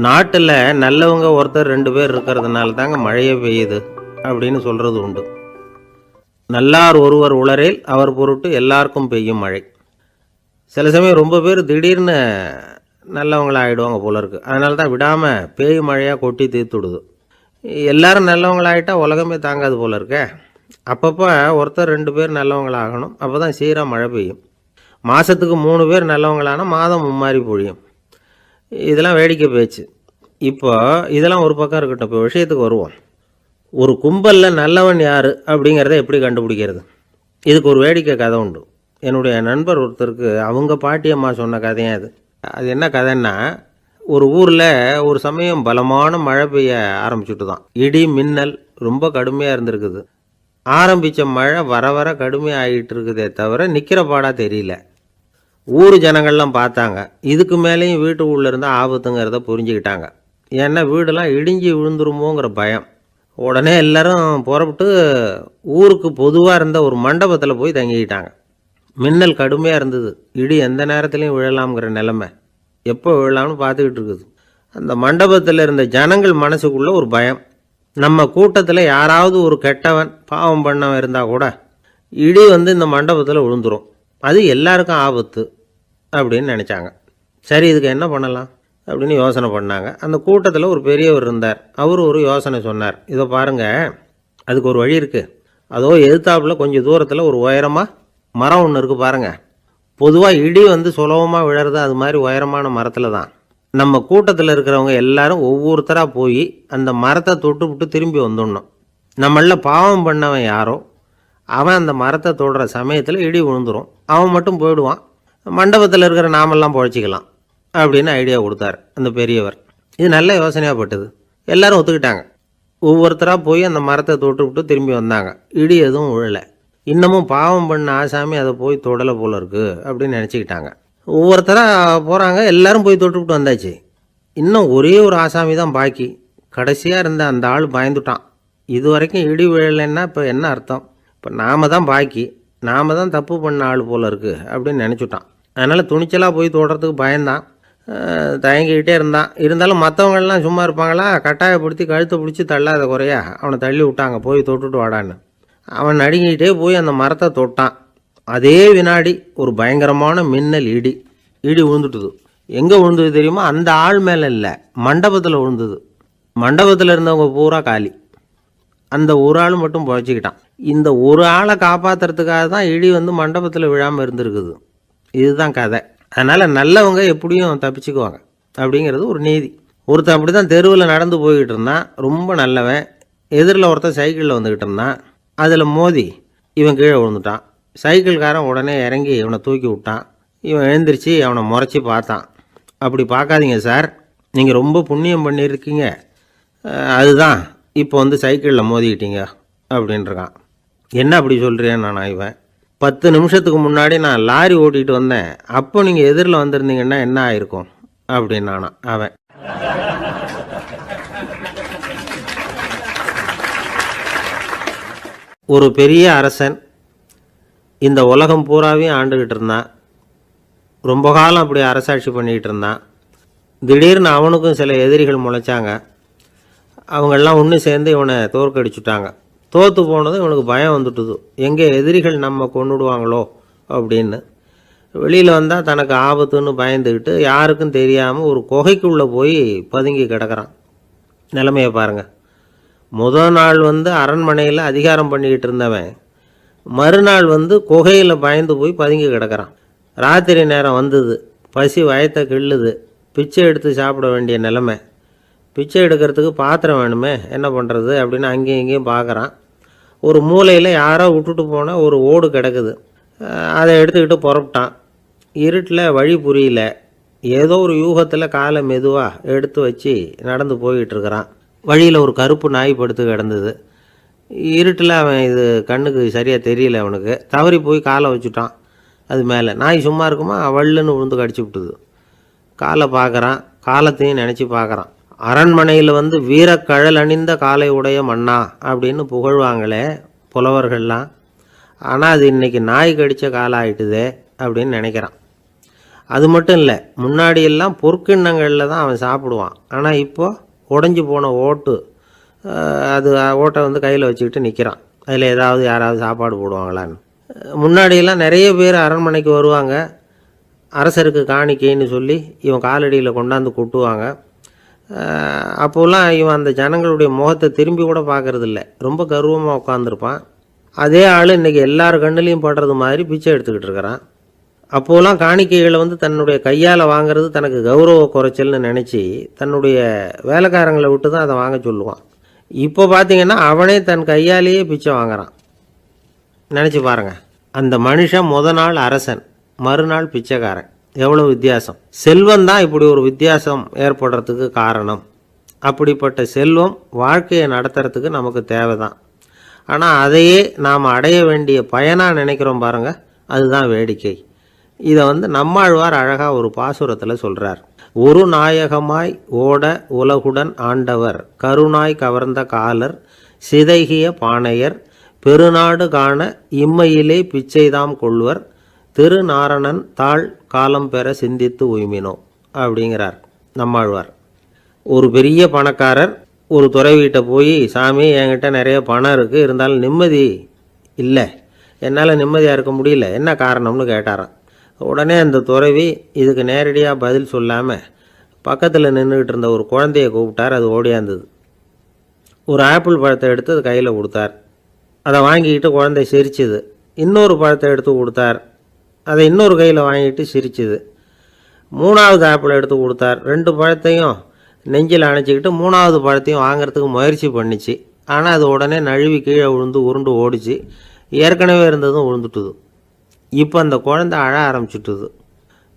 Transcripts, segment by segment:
நாட்டில் நல்லவங்க ஒருத்தர் 2 பேர் இருக்கிறதுனால தாங்க மழையே பெய்யுது அப்படின்னு சொல்கிறது உண்டு. நல்லார் ஒருவர் உளரேல் அவர் பொருட்டு எல்லாருக்கும் பெய்யும் மழை. சில சமயம் ரொம்ப பேர் திடீர்னு நல்லவங்களா ஆகிடுவாங்க போல இருக்குது. அதனால தான் விடாமல் பேய் மழையாக கொட்டி தீர்த்துடுது. எல்லாரும் நல்லவங்களாகிட்டா உலகமே தாங்காது போல இருக்கே. அப்பப்போ ஒருத்தர் 2 பேர் நல்லவங்களாகணும். அப்போ தான் சீராக மழை பெய்யும். மாதத்துக்கு 3 பேர் நல்லவங்களானா மாதம் மும்மாரி பொழியும். இதெல்லாம் வேடிக்கை பேச்சு. இப்போ இதெல்லாம் ஒரு பக்கம் இருக்கட்டும். இப்போ விஷயத்துக்கு வருவோம். ஒரு கும்பலில் நல்லவன் யார் அப்படிங்கிறத எப்படி கண்டுபிடிக்கிறது? இதுக்கு ஒரு வேடிக்கை கதை உண்டு. என்னுடைய நண்பர் ஒருத்தருக்கு அவங்க பாட்டியம்மா சொன்ன கதையும் அது. அது என்ன கதைன்னா, ஒரு ஊரில் ஒரு சமயம் பலமான மழை பெய்ய ஆரம்பிச்சுட்டு தான். இடி மின்னல் ரொம்ப கடுமையாக இருந்திருக்குது. ஆரம்பித்த மழை வர வர கடுமையாக ஆகிட்டு இருக்குதே தவிர நிற்கிற பாடாக தெரியல. ஊர் ஜனங்கள்லாம் பார்த்தாங்க. இதுக்கு மேலேயும் வீட்டு உள்ளே இருந்தால் ஆபத்துங்கிறத புரிஞ்சுக்கிட்டாங்க. ஏன்னா வீடெல்லாம் இடிஞ்சி விழுந்துருமோங்கிற பயம். உடனே எல்லோரும் புறப்பட்டு ஊருக்கு பொதுவாக இருந்த ஒரு மண்டபத்தில் போய் தங்கிக்கிட்டாங்க. மின்னல் கடுமையாக இருந்தது. இடி எந்த நேரத்துலையும் விழலாம்ங்கிற நிலைமை. எப்போ விழலாம்னு பார்த்துக்கிட்டு இருக்குது. அந்த மண்டபத்தில் இருந்த ஜனங்கள் மனசுக்குள்ளே ஒரு பயம். நம்ம கூட்டத்தில் யாராவது ஒரு கெட்டவன் பாவம் பண்ணவன் இருந்தால் கூட இடி இந்த மண்டபத்தில் விழுந்துடும். அது எல்லாருக்கும் ஆபத்து அப்படின்னு நினச்சாங்க. சரி, இதுக்கு என்ன பண்ணலாம் அப்படின்னு யோசனை பண்ணாங்க. அந்த கூட்டத்தில் ஒரு பெரியவர் இருந்தார். அவர் ஒரு யோசனை சொன்னார். இதை பாருங்கள், அதுக்கு ஒரு வழி இருக்குது. அதோ எதிர்த்தாப்பில் கொஞ்சம் தூரத்தில் ஒரு உயரமாக மரம் ஒன்று இருக்குது பாருங்கள். பொதுவாக இடி சுலபமாக விழறது அது மாதிரி உயரமான மரத்தில் தான். நம்ம கூட்டத்தில் இருக்கிறவங்க எல்லாரும் ஒவ்வொருத்தராக போய் அந்த மரத்தை தொட்டு விட்டு திரும்பி வந்துடணும். நம்மள பாவம் பண்ணவன் யாரோ அவன் அந்த மரத்தை தொடுற சமயத்தில் இடி விழுந்துடும். அவன் மட்டும் போயிடுவான். மண்டபத்தில் இருக்கிற நாமெல்லாம் பொழைச்சிக்கலாம் அப்படின்னு ஐடியா கொடுத்தார் அந்த பெரியவர். இது நல்ல யோசனையாக பட்டது. எல்லாரும் ஒத்துக்கிட்டாங்க. ஒவ்வொருத்தராக போய் அந்த மரத்தை தொட்டு விட்டு திரும்பி வந்தாங்க. இடி எதுவும் விழலை. இன்னமும் பாவம் பண்ண ஆசாமி அதை போய் தொடலை போல இருக்குது அப்படின்னு நினச்சிக்கிட்டாங்க. ஒவ்வொருத்தராக போகிறாங்க. எல்லாரும் போய் தொட்டு விட்டு வந்தாச்சு. இன்னும் ஒரே ஒரு ஆசாமி தான் பாக்கி. கடைசியாக இருந்த அந்த ஆள் பயந்துட்டான். இது வரைக்கும் இடி விழலைன்னா இப்போ என்ன அர்த்தம்? இப்போ நாம் தான் பாக்கி, நாம் தான் தப்பு பண்ண ஆள் போல் இருக்குது அப்படின்னு நினச்சிட்டான். அதனால் துணிச்சலாக போய் தொடுறதுக்கு பயந்தான். தயங்கிக்கிட்டே இருந்தான். இருந்தாலும் மற்றவங்கள்லாம் சும்மா இருப்பாங்களா? கட்டாயப்படுத்தி கழுத்தை பிடிச்சி தள்ளாத குறையா அவனை தள்ளி விட்டாங்க. போய் தொட்டுட்டு வாடான்னு. அவன் நடுங்கிக்கிட்டே போய் அந்த மரத்தை தொட்டான். அதே வினாடி ஒரு பயங்கரமான மின்னல் இடி விழுந்துட்டுது. எங்கே விழுந்தது தெரியுமா? அந்த ஆள் மேலே இல்லை, மண்டபத்தில் விழுந்தது. மண்டபத்தில் இருந்தவங்க பூரா காலி. அந்த ஒரு ஆள் மட்டும் பொழைச்சிக்கிட்டான். இந்த ஒரு ஆளை காப்பாற்றுறதுக்காக தான் இடி மண்டபத்தில் விழாமல் இருந்திருக்குது. இதுதான் கதை. அதனால் நல்லவங்க எப்படியும் தப்பிச்சுக்குவாங்க அப்படிங்கிறது ஒரு நீதி. ஒருத்தன் அப்படி தான் தெருவில் நடந்து போய்கிட்டு இருந்தான். ரொம்ப நல்லவன். எதிரில் ஒருத்தன் சைக்கிளில் வந்துக்கிட்டு இருந்தான். அதில் மோதி இவன் கீழே விழுந்துட்டான். சைக்கிள்காரன் உடனே இறங்கி இவனை தூக்கி விட்டான். இவன் எழுந்திரிச்சு அவனை முறைச்சி பார்த்தான். அப்படி பார்க்காதீங்க சார், நீங்கள் ரொம்ப புண்ணியம் பண்ணியிருக்கீங்க, அதுதான் இப்போ சைக்கிளில் மோதிக்கிட்டீங்க அப்படின்றான். என்ன அப்படி சொல்கிறேன் நான்? இவன் 10 நிமிஷத்துக்கு முன்னாடி நான் லாரி ஓட்டிகிட்டு வந்தேன், அப்போ நீங்கள் எதிரில் வந்திருந்தீங்கன்னா என்ன ஆயிருக்கும் அப்படின்னானா அவன். ஒரு பெரிய அரசன் இந்த உலகம் பூராவையும் ஆண்டுக்கிட்டு இருந்தான். ரொம்ப காலம் அப்படி அரசாட்சி பண்ணிக்கிட்டு இருந்தான். திடீர்னு அவனுக்கும் சில எதிரிகள் முளைச்சாங்க. அவங்கெல்லாம் ஒன்று சேர்ந்து இவனை தோற்கடிச்சுட்டாங்க. தோற்று போனதும் இவனுக்கு பயம் வந்துட்டுது. எங்கே எதிரிகள் நம்ம கொண்டுடுவாங்களோ அப்படின்னு. வெளியில் வந்தால் தனக்கு ஆபத்துன்னு பயந்துக்கிட்டு யாருக்கும் தெரியாமல் ஒரு குகைக்குள்ளே போய் பதுங்கி கிடக்கிறான். நிலைமையை பாருங்கள். முதல் நாள் அரண்மனையில் அதிகாரம் பண்ணிக்கிட்டு இருந்தவன் மறுநாள் குகையில் பயந்து போய் பதுங்கி கிடக்கிறான். ராத்திரி நேரம் வந்தது. பசி வயத்தை கிள்ளுது. பிச்சை எடுத்து சாப்பிட வேண்டிய நிலைமை. பிச்சை எடுக்கிறதுக்கு பாத்திரம் வேணுமே, என்ன பண்ணுறது அப்படின்னு அங்கேயும் இங்கேயும் பார்க்குறான். ஒரு மூலையில் யாரோ விட்டுட்டு போன ஒரு ஓடு கிடக்குது. அதை எடுத்துக்கிட்டு புறப்பட்டான். இருட்டில் வழி புரியல. ஏதோ ஒரு யூகத்தில் காலை மெதுவாக எடுத்து வச்சு நடந்து போய்கிட்டுருக்கிறான். வழியில் ஒரு கருப்பு நாய் படுத்து கிடந்தது. இருட்டில் அவன் இது கண்ணுக்கு சரியாக தெரியல. அவனுக்கு தவறி போய் காலை வச்சுட்டான். அது மேலே நாய் சும்மா இருக்குமா, வள்ளுன்னு விழுந்து கடிச்சு விட்டுது. காலை பார்க்குறான். காலத்தையும் நினச்சி பார்க்குறான். அரண்மனையில் வீரக்கழல் அணிந்த காலை உடைய மன்னா அப்படின்னு புகழ்வாங்களே புலவர்கள்லாம். ஆனால் அது இன்றைக்கி நாய் கடித்த காலம் ஆகிட்டுதே அப்படின்னு நினைக்கிறான். அது மட்டும் இல்லை, முன்னாடியெல்லாம் பொற்கிண்ணங்களில் தான் அவன் சாப்பிடுவான். ஆனால் இப்போது உடஞ்சி போன ஓட்டு, அது ஓட்டை வந்து கையில் வச்சுக்கிட்டு நிற்கிறான். அதில் ஏதாவது யாராவது சாப்பாடு போடுவாங்களான்னு. முன்னாடியெல்லாம் நிறைய பேர் அரண்மனைக்கு வருவாங்க, அரசருக்கு காணிக்கைன்னு சொல்லி இவன் காலடியில் கொண்டாந்து கொட்டுவாங்க. அப்போல்லாம் இவன் அந்த ஜனங்களுடைய முகத்தை திரும்பி கூட பார்க்கறதில்ல, ரொம்ப கர்வமாக உட்காந்துருப்பான். அதே ஆள் இன்றைக்கி எல்லார் கண்ணுலேயும் படுறது மாதிரி பிச்சை எடுத்துக்கிட்டு இருக்கிறான். அப்போலாம் காணிக்கைகளை வந்து தன்னுடைய கையால் வாங்கிறது தனக்கு கௌரவ குறைச்சல்னு நினச்சி தன்னுடைய வேலைக்காரங்களை விட்டு தான் அதை வாங்க சொல்லுவான். இப்போ பார்த்திங்கன்னா அவனே தன் கையாலேயே பிச்சை வாங்குறான். நினச்சி பாருங்கள், அந்த மனுஷன் நாள் அரசன், மறுநாள் பிச்சைக்காரன். எவ்வளோ வித்தியாசம்! செல்வம் தான் இப்படி ஒரு வித்தியாசம் ஏற்படுறதுக்கு காரணம். அப்படிப்பட்ட செல்வம் வாழ்க்கையை நடத்துறதுக்கு நமக்கு தேவை தான். ஆனால் அதையே நாம் அடைய வேண்டிய பயனாக நினைக்கிறோம் பாருங்கள், அதுதான் வேடிக்கை. இதை வந்து நம்மாழ்வார் அழகாக ஒரு பாசுரத்தில் சொல்கிறார். ஒரு நாயகமாய் ஓட உலகுடன் ஆண்டவர், கருணாய் கவர்ந்த காலர், சிதைகிய பானையர், பெருநாடு காண இம்மையிலே பிச்சைதாம் கொள்வர், திருநாரணன் தாழ் காலம் பெற சிந்தித்து உய்மினோ அப்படிங்கிறார் நம்மாழ்வார். ஒரு பெரிய பணக்காரர் ஒரு துறவிகிட்ட போய், சாமி என்கிட்ட நிறைய பணம் இருக்குது, இருந்தாலும் நிம்மதி இல்லை, என்னால் நிம்மதியாக இருக்க முடியல, என்ன காரணம்னு கேட்டாராம். உடனே அந்த துறவி இதுக்கு நேரடியாக பதில் சொல்லாமல் பக்கத்தில் நின்றுக்கிட்டு இருந்த ஒரு குழந்தைய கூப்பிட்டார். அது ஓடியாந்தது. ஒரு ஆப்பிள் பழத்தை எடுத்து அது கையில் கொடுத்தார். அதை வாங்கிக்கிட்டு குழந்தை சிரிச்சுது. இன்னொரு பழத்தை எடுத்து கொடுத்தார். அதை இன்னொரு கையில் வாங்கிட்டு சிரிச்சுது. மூணாவது ஆப்பிள் எடுத்து கொடுத்தார். 2 பழத்தையும் நெஞ்சில் அணைச்சிக்கிட்டு 3வது பழத்தையும் வாங்கிறதுக்கு முயற்சி பண்ணிச்சு. ஆனால் அது உடனே நழுவி கீழே விழுந்து உருண்டு ஓடிச்சு. ஏற்கனவே இருந்ததும் விழுந்துட்டுது. இப்போ அந்த குழந்தை அழ ஆரம்பிச்சுட்டுது.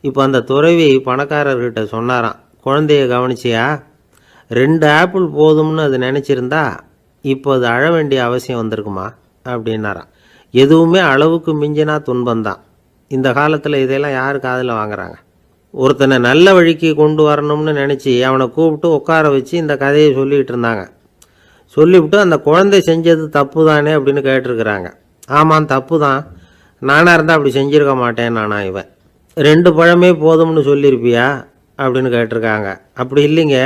இப்போ அந்த துறவி பணக்காரர்கிட்ட சொன்னாராம், குழந்தைய கவனிச்சியா, 2 ஆப்பிள் போதும்னு அது நினச்சிருந்தா இப்போ அது அழ வேண்டிய அவசியம் வந்திருக்குமா அப்படின்னாராம். எதுவுமே அளவுக்கு மிஞ்சினா துன்பந்தான். இந்த காலத்தில் இதெல்லாம் யார் காதில் வாங்குறாங்க? ஒருத்தனை நல்ல வழிக்கு கொண்டு வரணும்னு நினச்சி அவனை கூப்பிட்டு உட்கார வச்சு இந்த கதையை சொல்லிகிட்டு இருந்தாங்க. சொல்லிவிட்டு அந்த குழந்தை செஞ்சது தப்பு தானே அப்படின்னு கேட்டிருக்கிறாங்க. ஆமாம், தப்பு தான், நானாக இருந்தால் அப்படி செஞ்சுருக்க மாட்டேன் நானா இவன். 2 பழமே போதும்னு சொல்லியிருப்பியா அப்படின்னு கேட்டிருக்காங்க. அப்படி இல்லைங்க,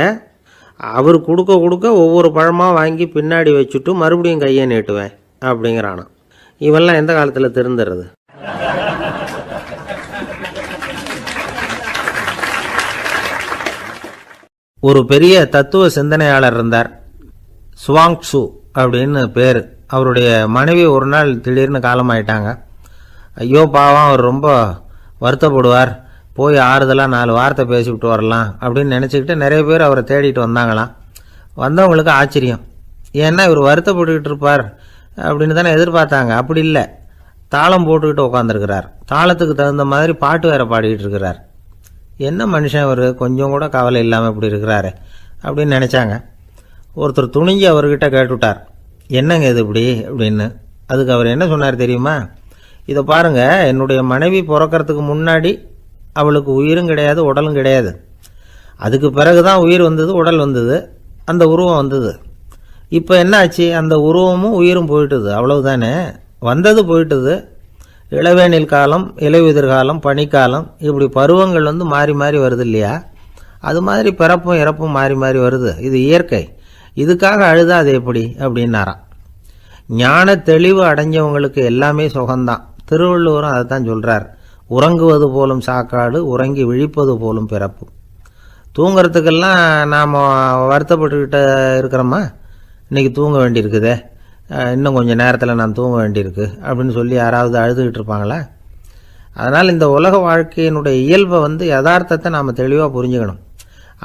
அவர் கொடுக்க கொடுக்க ஒவ்வொரு பழமாக வாங்கி பின்னாடி வச்சுட்டு மறுபடியும் கையை நீட்டுவேன் அப்படிங்கிறானா. இவெல்லாம் எந்த காலத்தில் திருந்துறது? ஒரு பெரிய தத்துவ சிந்தனையாளர் இருந்தார், சுவாங்சு அப்படின்னு பேர். அவருடைய மனைவி ஒரு நாள் திடீர்னு காலமாயிட்டாங்க. ஐயோ பாவம், அவர் ரொம்ப வருத்தப்படுவார், போய் ஆறுதலாக 4 வார்த்தை பேசிவிட்டு வரலாம் அப்படின்னு நினச்சிக்கிட்டு நிறைய பேர் அவரை தேடிட்டு வந்தாங்களாம். வந்தவங்களுக்கு ஆச்சரியம், ஏன்னா இவர் வருத்தப்பட்டுக்கிட்டு இருப்பார் அப்படின்னு தானே எதிர்பார்த்தாங்க. அப்படி இல்லை, தாளம் போட்டுக்கிட்டு உட்காந்துருக்கிறார். தாளத்துக்கு தகுந்த மாதிரி பாட்டு வேறு பாடிக்கிட்டு இருக்கிறார். என்ன மனுஷன் அவர், கொஞ்சம் கூட கவலை இல்லாமல் இப்படி இருக்கிறாரு அப்படின்னு நினச்சாங்க. ஒருத்தர் துணிஞ்சு அவர்கிட்ட கேட்டுவிட்டார், என்னங்க இது இப்படி அப்படின்னு. அதுக்கு அவர் என்ன சொன்னார் தெரியுமா? இதை பாருங்கள், என்னுடைய மனைவி பிறக்கிறதுக்கு முன்னாடி அவளுக்கு உயிரும் கிடையாது, உடலும் கிடையாது. அதுக்கு பிறகு தான் உயிர் வந்தது, உடல் வந்தது, அந்த உருவம் வந்தது. இப்போ என்ன ஆச்சு? அந்த உருவமும் உயிரும் போயிட்டுது, அவ்வளவுதானே. வந்தது போயிட்டுது. இளவேனில் காலம், இலையுதிர் காலம், பனிக்காலம், இப்படி பருவங்கள் வந்து மாறி மாறி வருது இல்லையா? அது மாதிரி பிறப்பும் இறப்பும் மாறி மாறி வருது. இது இயற்கை. இதுக்காக அழுதா அது எப்படி அப்படின்னாராம். ஞான தெளிவு அடைஞ்சவங்களுக்கு எல்லாமே சுகம்தான். திருவள்ளுவரும் அதை தான் சொல்கிறார், உறங்குவது போலும் சாக்காடு, உறங்கி விழிப்பது போலும் பிறப்பு. தூங்கிறதுக்கெல்லாம் நாம் வருத்தப்பட்டுக்கிட்ட இருக்கிறோமா? இன்றைக்கி தூங்க வேண்டியிருக்குதே, இன்னும் கொஞ்சம் நேரத்தில் நான் தூங்க வேண்டியிருக்கு அப்படின்னு சொல்லி யாராவது அழுதுகிட்டு இருப்பாங்களா? அதனால் இந்த உலக வாழ்க்கையினுடைய இயல்பை வந்து யதார்த்தத்தை நாம் தெளிவாக புரிஞ்சுக்கணும்.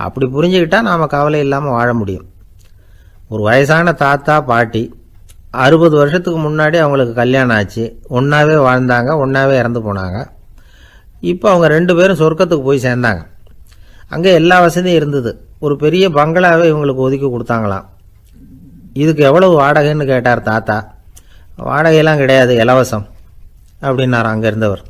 அப்படி புரிஞ்சுக்கிட்டால் நாம் கவலை இல்லாமல் வாழ முடியும். ஒரு வயசான தாத்தா பாட்டி 60 வருஷத்துக்கு முன்னாடி அவங்களுக்கு கல்யாணம் ஆச்சு, ஒன்றாவே வாழ்ந்தாங்க, ஒன்றாவே இறந்து போனாங்க. இப்போ அவங்க 2 பேரும் சொர்க்கத்துக்கு போய் சேர்ந்தாங்க. அங்கே எல்லா வசதியும் இருந்தது. ஒரு பெரிய பங்களாவே இவங்களுக்கு ஒதுக்கி கொடுத்தாங்களாம். இதுக்கு எவ்வளவு வாடகைன்னு கேட்டார் தாத்தா. வாடகையெல்லாம் கிடையாது, இலவசம் அப்படின்னார் அங்கே இருந்தவர்.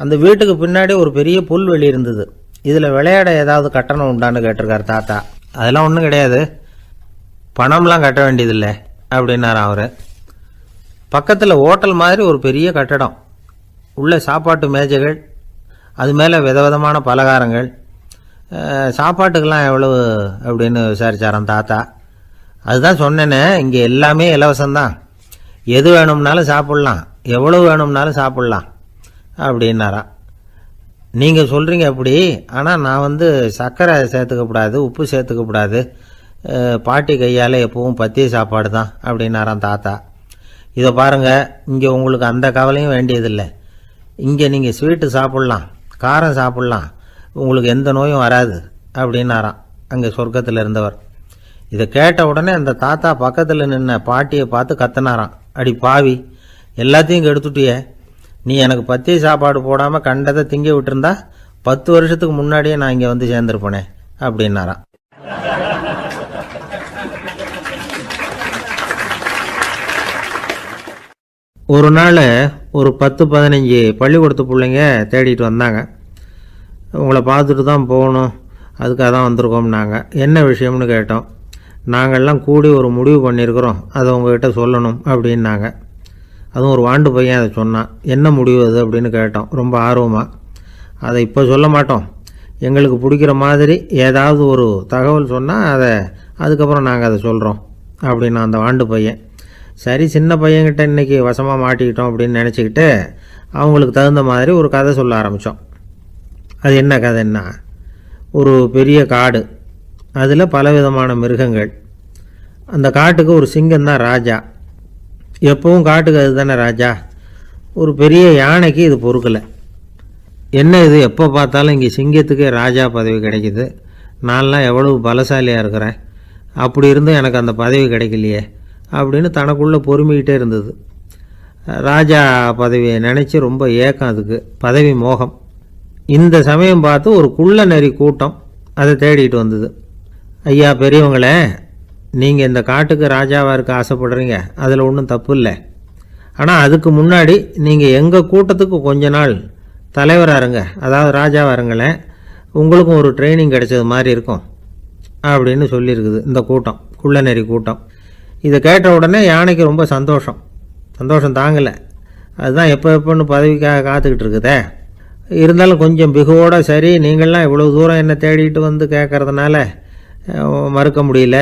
அந்த வீட்டுக்கு பின்னாடி ஒரு பெரிய புல்வெளி இருந்தது. இதில் விளையாட ஏதாவது கட்டணம் உண்டான்னு கேட்டிருக்கார் தாத்தா. அதெல்லாம் ஒன்றும் கிடையாது, பணம்லாம் கட்ட வேண்டியதில்லை அப்படின்னார் அவர். பக்கத்தில் ஹோட்டல் மாதிரி ஒரு பெரிய கட்டடம், உள்ள சாப்பாட்டு மேஜைகள், அது மேலே விதவிதமான பலகாரங்கள். சாப்பாட்டுக்கெல்லாம் எவ்வளவு அப்படின்னு விசாரிச்சாராம் தாத்தா. அதுதான் சொன்னேனே, இங்கே எல்லாமே இலவசம்தான், எது வேணும்னாலும் சாப்பிட்லாம், எவ்வளவு வேணும்னாலும் சாப்பிட்லாம் அப்படின்னாராம். நீங்கள் சொல்கிறீங்க அப்படி, ஆனால் நான் சர்க்கரை சேர்த்துக்கக்கூடாது, உப்பு சேர்த்துக்கக்கூடாது, பாட்டி கையால் எப்பவும் பத்திய சாப்பாடு தான் அப்படின்னாராம் தாத்தா. இதை பாருங்கள், இங்கே உங்களுக்கு அந்த கவலையும் வேண்டியதில்லை. இங்கே நீங்கள் ஸ்வீட்டு சாப்பிட்லாம், காரம் சாப்பிட்லாம், உங்களுக்கு எந்த நோயும் வராது அப்படின்னாராம் அங்கே சொர்க்கத்தில் இருந்தவர். இதை கேட்ட உடனே அந்த தாத்தா பக்கத்தில் நின்ன பாட்டியை பார்த்து கத்தினாராம், அடி பாவி, எல்லாத்தையும் கெடுத்துட்டியே, நீ எனக்கு பத்திய சாப்பாடு போடாமல் கண்டதை திங்க விட்டுருந்தா 10 வருஷத்துக்கு முன்னாடியே நான் இங்கே சேர்ந்துருப்பேனே அப்படின்னாராம். ஒரு நாள் ஒரு 10-15 பள்ளிக்கூடத்து பிள்ளைங்க தேடிட்டு வந்தாங்க. உங்களை பார்த்துட்டு தான் போகணும், அதுக்காக தான் வந்திருக்கோம்னாங்க. என்ன விஷயம்னு கேட்டோம். நாங்கள்லாம் கூடி ஒரு முடிவு பண்ணியிருக்கிறோம், அதை உங்கள்கிட்ட சொல்லணும் அப்படின்னாங்க. அதுவும் ஒரு வாண்டு பையன் அதை சொன்னான். என்ன முடிவு அது அப்படின்னு கேட்டோம் ரொம்ப ஆர்வமாக. அதை இப்போ சொல்ல மாட்டோம், எங்களுக்கு பிடிக்கிற மாதிரி ஏதாவது ஒரு தகவல் சொன்னால் அதுக்கப்புறம் நாங்கள் அதை சொல்கிறோம் அப்படின்னா அந்த வாண்டு பையன். சரி, சின்ன பையன்கிட்ட இன்றைக்கி வசமாக மாட்டிக்கிட்டோம் அப்படின்னு நினச்சிக்கிட்டு அவங்களுக்கு தகுந்த மாதிரி ஒரு கதை சொல்ல ஆரம்பித்தோம். அது என்ன கதைன்னா, ஒரு பெரிய காடு, அதில் பலவிதமான மிருகங்கள். அந்த காட்டுக்கு ஒரு சிங்கம்தான் ராஜா. எப்பவும் காட்டுக்கு அது தானே ராஜா. ஒரு பெரிய யானைக்கு இது பொறுக்கலை. என்ன இது, எப்போ பார்த்தாலும் இங்கே சிங்கத்துக்கே ராஜா பதவி கிடைக்கிது, நான்லாம் எவ்வளவு பலசாலியாக இருக்கிறேன், அப்படி இருந்தும் எனக்கு அந்த பதவி கிடைக்கலையே அப்படின்னு தனக்குள்ளே பொறுமிக்கிட்டே இருந்தது. ராஜா பதவியை நினச்சி ரொம்ப ஏக்கம், அதுக்கு பதவி மோகம். இந்த சமயம் பார்த்து ஒரு குள்ள நரி கூட்டம் அதை தேடிட்டு வந்தது. ஐயா பெரியவங்களே, நீங்கள் இந்த காட்டுக்கு ராஜாவாக இருக்க ஆசைப்படுறீங்க, அதில் ஒன்றும் தப்பு இல்லை. ஆனால் அதுக்கு முன்னாடி நீங்கள் எங்கள் கூட்டத்துக்கு கொஞ்ச நாள் தலைவராக இருங்க, அதாவது ராஜாவாக இருங்களேன், உங்களுக்கும் ஒரு ட்ரைனிங் கிடைச்சது மாதிரி இருக்கும் அப்படின்னு சொல்லியிருக்குது இந்த கூட்டம், குள்ளநெறி கூட்டம். இதை கேட்ட உடனே யானைக்கு ரொம்ப சந்தோஷம் தாங்கலை. அதுதான் எப்போன்னு பதவிக்காக காத்துக்கிட்டு இருக்குதே. இருந்தாலும் கொஞ்சம் பிகுவோட, சரி நீங்கள்லாம் இவ்வளோ தூரம் என்னை தேடிட்டு வந்து கேட்கறதுனால மறுக்க முடியல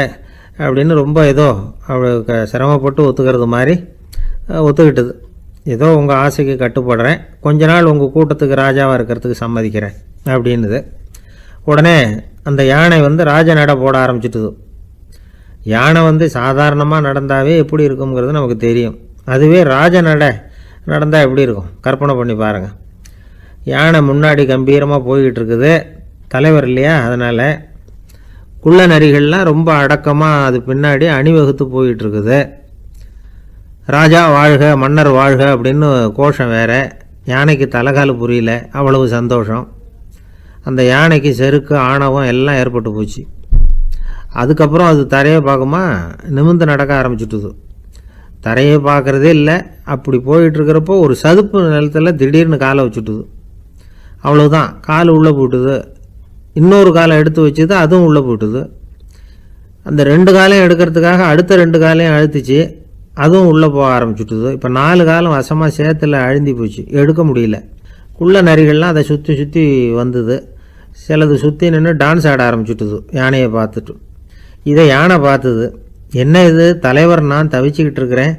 அப்படின்னு ரொம்ப ஏதோ அவளுக்கு சிரமப்பட்டு ஒத்துக்கிறது மாதிரி ஒத்துக்கிட்டது. ஏதோ உங்கள் ஆசைக்கு கட்டுப்படுறேன், கொஞ்ச நாள் உங்கள் கூட்டத்துக்கு ராஜாவாக இருக்கிறதுக்கு சம்மதிக்கிறேன் அப்படின்னுது. உடனே அந்த யானை ராஜ நடை போட ஆரம்பிச்சிட்டுது. யானை சாதாரணமாக நடந்தாவே எப்படி இருக்குங்கிறது நமக்கு தெரியும். அதுவே ராஜ நடை நடந்தால் எப்படி இருக்கும் கற்பனை பண்ணி பாருங்கள். யானை முன்னாடி கம்பீரமாக போய்கிட்டு இருக்குது, தலைவர் இல்லையா, அதனால் குள்ள நரிகள்லாம் ரொம்ப அடக்கமாக அது பின்னாடி அணிவகுத்து போயிட்டு இருக்குது. ராஜா வாழ்க, மன்னர் வாழ்க அப்படின்னு கோஷம் வேறு. யானைக்கு தலைகால் புரியல, அவ்வளவு சந்தோஷம். அந்த யானைக்கு செருக்கு ஆணவம் எல்லாம் ஏற்பட்டு போச்சு. அதுக்கப்புறம் அது தரையை பார்க்குமா, நிமிர்ந்து நடக்க ஆரம்பிச்சுட்டுது. தரையை பார்க்குறதே இல்லை. அப்படி போயிட்டுருக்கிறப்போ ஒரு சதுப்பு நிலத்தில் திடீர்னு காலை வச்சுட்டுது. அவ்வளோதான், கால் உள்ளே போட்டுது. இன்னொரு காலை எடுத்து வச்சுது, அதுவும் உள்ளே போட்டுது. அந்த 2 காலையும் எடுக்கிறதுக்காக அடுத்த 2 காலையும் அழுத்துச்சு, அதுவும் உள்ளே போக ஆரம்பிச்சுட்டுது. இப்போ 4 காலம் வசமாக சேத்துல அழுந்தி போச்சு, எடுக்க முடியல. குள்ள நரிகள்லாம் அதை சுற்றி வந்தது. சிலது சுற்றி நின்று டான்ஸ் ஆட ஆரம்பிச்சுட்டுது யானையை பார்த்துட்டு. இதை யானை பார்த்தது. என்ன இது தலைவர், நான் தவிச்சிக்கிட்டு இருக்கிறேன்,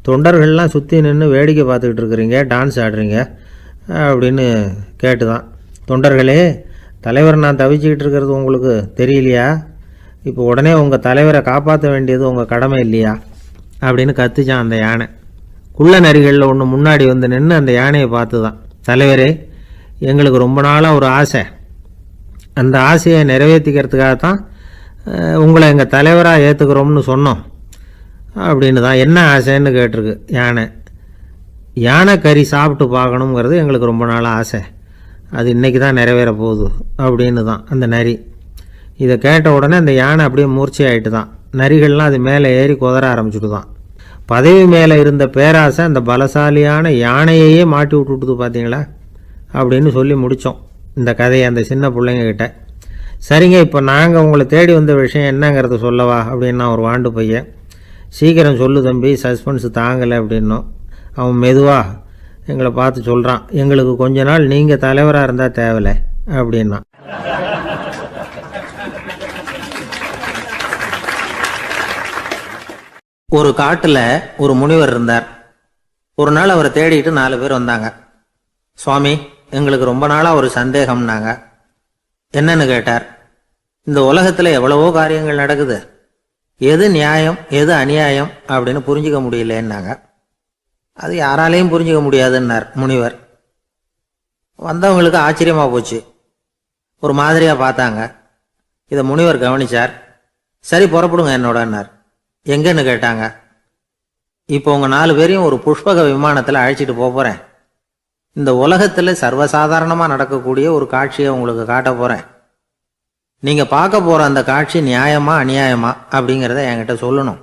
தொண்டர்கள்லாம் சுற்றி நின்று வேடிக்கை பார்த்துக்கிட்டு இருக்கிறீங்க, டான்ஸ் ஆடுறீங்க அப்படின்னு கேட்டுதான். தொண்டர்களே, தலைவர் நான் தவிச்சிக்கிட்டு இருக்கிறது உங்களுக்கு தெரியலையா? இப்போ உடனே உங்கள் தலைவரை காப்பாற்ற வேண்டியது உங்கள் கடமை இல்லையா அப்படின்னு கத்துச்சான் அந்த யானை. குள்ள நரிகளில் ஒன்று முன்னாடி நின்று அந்த யானையை பார்த்து தான், தலைவரே எங்களுக்கு ரொம்ப நாளாக ஒரு ஆசை, அந்த ஆசையை நிறைவேற்றிக்கிறதுக்காக தான் உங்களை எங்கள் தலைவராக ஏற்றுக்கிறோம்னு சொன்னோம் அப்படின்னு தான். என்ன ஆசைன்னு கேட்டிருக்கு யானை. யானை கறி சாப்பிட்டு பார்க்கணுங்கிறது எங்களுக்கு ரொம்ப நாளாக ஆசை, அது இன்றைக்கி தான் நிறைவேற போகுது அப்படின்னு தான் அந்த நரி. இதை கேட்ட உடனே அந்த யானை அப்படியே மூர்ச்சி ஆகிட்டு தான். நரிகள்லாம் அது மேலே ஏறி குதற ஆரம்பிச்சுட்டு தான். பதவி மேலே இருந்த பேராசை அந்த பலசாலியான யானையையே மாட்டி விட்டுட்டுது பார்த்தீங்களா அப்படின்னு சொல்லி முடித்தோம் இந்த கதையை அந்த சின்ன பிள்ளைங்கக்கிட்ட. சரிங்க, இப்போ நாங்கள் உங்களை தேடி வந்த விஷயம் என்னங்கிறத சொல்லவா அப்படின்னா ஒரு வாண்டு பையன். சீக்கிரம் சொல்லு தம்பி, சஸ்பென்ஸ் தாங்கலை அப்படின்னோம். அவன் மெதுவாக, எங்களை பார்த்து சொல்கிறான், எங்களுக்கு கொஞ்ச நாள் நீங்கள் தலைவராக இருந்தால் தேவலை அப்படின்னா. ஒரு காட்டில் ஒரு முனிவர் இருந்தார். ஒரு நாள் அவரை தேடிட்டு 4 பேர் வந்தாங்க. சுவாமி, எங்களுக்கு ரொம்ப நாளாக ஒரு சந்தேகம்னாங்க. என்னன்னு கேட்டார். இந்த உலகத்தில் எவ்வளவோ காரியங்கள் நடக்குது, எது நியாயம் எது அநியாயம் அப்படின்னு புரிஞ்சிக்க முடியலன்னாங்க. அது யாராலையும் புரிஞ்சிக்க முடியாதுன்னார் முனிவர். வந்தவங்களுக்கு ஆச்சரியமாக போச்சு, ஒரு மாதிரியாக பார்த்தாங்க. இதை முனிவர் கவனிச்சார். சரி, புறப்படுங்க என்னோடன்னார். எங்கன்னு கேட்டாங்க. இப்போ உங்கள் 4 பேரையும் ஒரு புஷ்பக விமானத்தில் அழைச்சிட்டு போகிறேன். இந்த உலகத்தில் சர்வசாதாரணமாக நடக்கக்கூடிய ஒரு காட்சியை உங்களுக்கு காட்ட போகிறேன். நீங்கள் பார்க்க போகிற அந்த காட்சி நியாயமா அநியாயமா அப்படிங்கிறத என்கிட்ட சொல்லணும்.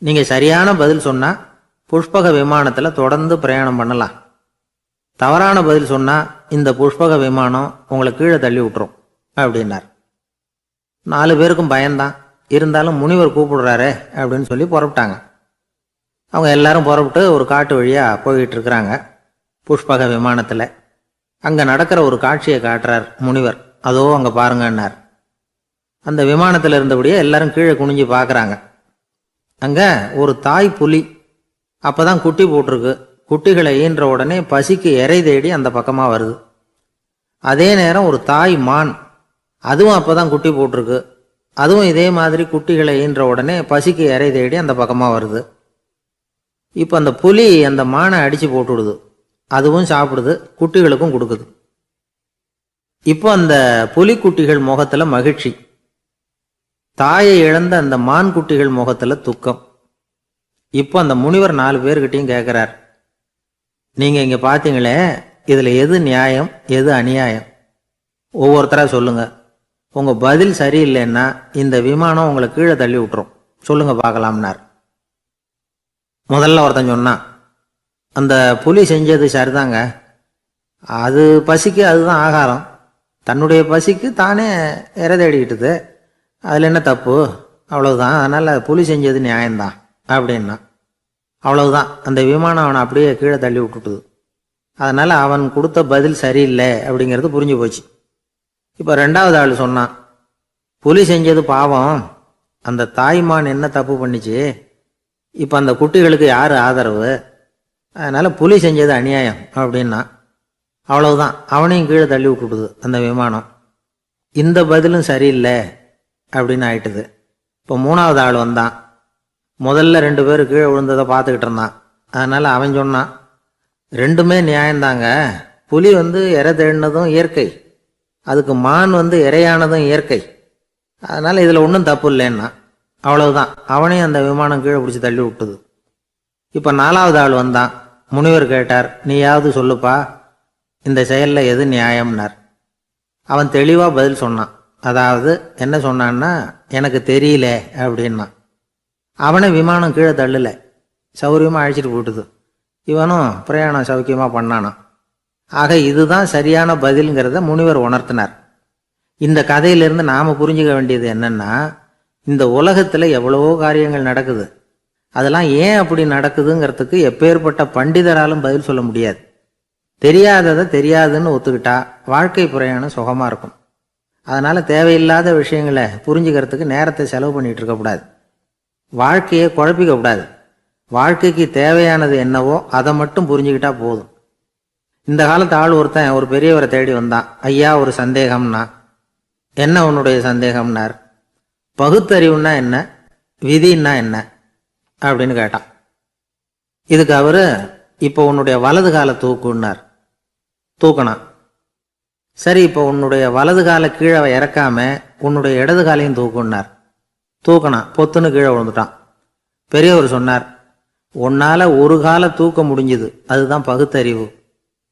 நீங்கள் சரியான பதில் சொன்னால் புஷ்பக விமானத்தில் தொடர்ந்து பிரயாணம் பண்ணலாம். தவறான பதில் சொன்னால் இந்த புஷ்பக விமானம் உங்களை கீழே தள்ளி விட்டுரும் அப்படின்னார். 4 பேருக்கும் பயந்தான். இருந்தாலும் முனிவர் கூப்பிடுறாரே அப்படின்னு சொல்லி புறப்பட்டாங்க. அவங்க எல்லாரும் புறப்பட்டு ஒரு காட்டு வழியாக போய்கிட்டு இருக்கிறாங்க புஷ்பக விமானத்தில். அங்கே நடக்கிற ஒரு காட்சியை காட்டுறார் முனிவர். அதோ அங்கே பாருங்கன்னார். அந்த விமானத்தில் இருந்தபடியே எல்லாரும் கீழே குனிஞ்சு பார்க்குறாங்க. அங்கே ஒரு தாய் புலி அப்போ தான் குட்டி போட்டிருக்கு. குட்டிகளை ஈன்ற உடனே பசிக்கு இறை தேடி அந்த பக்கமாக வருது. அதே நேரம் ஒரு தாய் மான், அதுவும் அப்போ தான் குட்டி போட்டிருக்கு. அதுவும் இதே மாதிரி குட்டிகளை ஈன்ற உடனே பசிக்கு இறை தேடி அந்த பக்கமாக வருது. இப்போ அந்த புலி அந்த மானை அடித்து போட்டுவிடுது. அதுவும் சாப்பிடுது, குட்டிகளுக்கும் கொடுக்குது. இப்போ அந்த புலிக்குட்டிகள் முகத்தில் மகிழ்ச்சி, தாயை இழந்த அந்த மான் குட்டிகள் முகத்தில் துக்கம். இப்போ அந்த முனிவர் 4 பேர்கிட்டையும் கேட்குறார், நீங்கள் இங்கே பார்த்தீங்களே, இதில் எது நியாயம் எது அநியாயம்? ஒவ்வொருத்தராக சொல்லுங்க. உங்கள் பதில் சரியில்லைன்னா இந்த விமானம் உங்களை கீழே தள்ளி விட்டுரும். சொல்லுங்க பார்க்கலாம்னார். முதல்ல ஒருத்தன் சொன்னான், அந்த புலி செஞ்சது சரிதாங்க. அது பசிக்கு அதுதான் ஆகாரம். தன்னுடைய பசிக்கு தானே இறை தேடிக்கிட்டுது. அதில் என்ன தப்பு? அவ்வளவுதான். அதனால் புலி செஞ்சது நியாயம்தான் அப்படின்னா. அவ்வளவுதான், அந்த விமானம் அவனை அப்படியே கீழே தள்ளி விட்டுட்டுது. அதனால் அவன் கொடுத்த பதில் சரியில்லை அப்படிங்கிறது புரிஞ்சு போச்சு. இப்போ 2வது ஆள் சொன்னான், புலி செஞ்சது பாவம், அந்த தாய்மான் என்ன தப்பு பண்ணிச்சு? இப்போ அந்த குட்டிகளுக்கு யார் ஆதரவு? அதனால் புலி செஞ்சது அநியாயம் அப்படின்னா. அவ்வளவுதான், அவனையும் கீழே தள்ளி விட்டுடுது அந்த விமானம். இந்த பதிலும் சரியில்லை அப்படின்னு ஆயிட்டுது. இப்போ 3வது ஆள் வந்தான். முதல்ல 2 பேர் கீழே விழுந்ததை பார்த்துக்கிட்டு இருந்தான். அதனால் அவன் சொன்னான், ரெண்டுமே நியாயம்தாங்க. புலி இறை தேடினதும் இயற்கை, அதுக்கு மான் இறையானதும் இயற்கை. அதனால் இதில் ஒன்றும் தப்பு இல்லைன்னா. அவ்வளவுதான், அவனையும் அந்த விமானம் கீழே பிடிச்சி தள்ளி விட்டுது. இப்போ 4வது ஆள் வந்தான். முனிவர் கேட்டார், நீயாவது சொல்லுப்பா, இந்த செயலில் எது நியாயம்னார். அவன் தெளிவாக பதில் சொன்னான். அதாவது என்ன சொன்னான்னா, எனக்கு தெரியல அப்படின்னா. அவனை விமானம் கீழே தள்ளலை, சௌரியமாக அழைச்சிட்டு போட்டுது. இவனும் பிரயாணம் சௌக்கியமாக பண்ணானான். ஆக இதுதான் சரியான பதில்ங்கிறத முனிவர் உணர்த்தினார். இந்த கதையிலிருந்து நாம் புரிஞ்சுக்க வேண்டியது என்னன்னா, இந்த உலகத்தில் எவ்வளவோ காரியங்கள் நடக்குது. அதெல்லாம் ஏன் அப்படி நடக்குதுங்கிறதுக்கு எப்பேற்பட்ட பண்டிதராலும் பதில் சொல்ல முடியாது. தெரியாததை தெரியாதுன்னு ஒத்துக்கிட்டா வாழ்க்கை பிரயாணம் சுகமாக இருக்கும். அதனால் தேவையில்லாத விஷயங்களை புரிஞ்சுக்கிறதுக்கு நேரத்தை செலவு பண்ணிகிட்டு இருக்கக்கூடாது. வாழ்க்கையை குழப்பிக்க கூடாது. வாழ்க்கைக்கு தேவையானது என்னவோ அதை மட்டும் புரிஞ்சுக்கிட்டா போதும். இந்த காலத்து ஆள் ஒருத்தன் ஒரு பெரியவரை தேடி வந்தான். ஐயா, ஒரு சந்தேகம்னா. என்ன உன்னுடைய சந்தேகம்னார். பகுத்தறிவுன்னா என்ன, விதின்னா என்ன அப்படின்னு கேட்டான். இதுக்கு அவர், இப்போ உன்னுடைய வலது காலை தூக்குன்னார். தூக்கினான். சரி, இப்போ உன்னுடைய வலது காலை கீழே இறக்காம உன்னுடைய இடது காலையும் தூக்குன்னார். தூக்கினான். பொத்துன்னு கீழே விழுந்துட்டான். பெரியவர் சொன்னார், உன்னால் ஒரு காலை தூக்க முடிஞ்சுது, அதுதான் பகுத்தறிவு.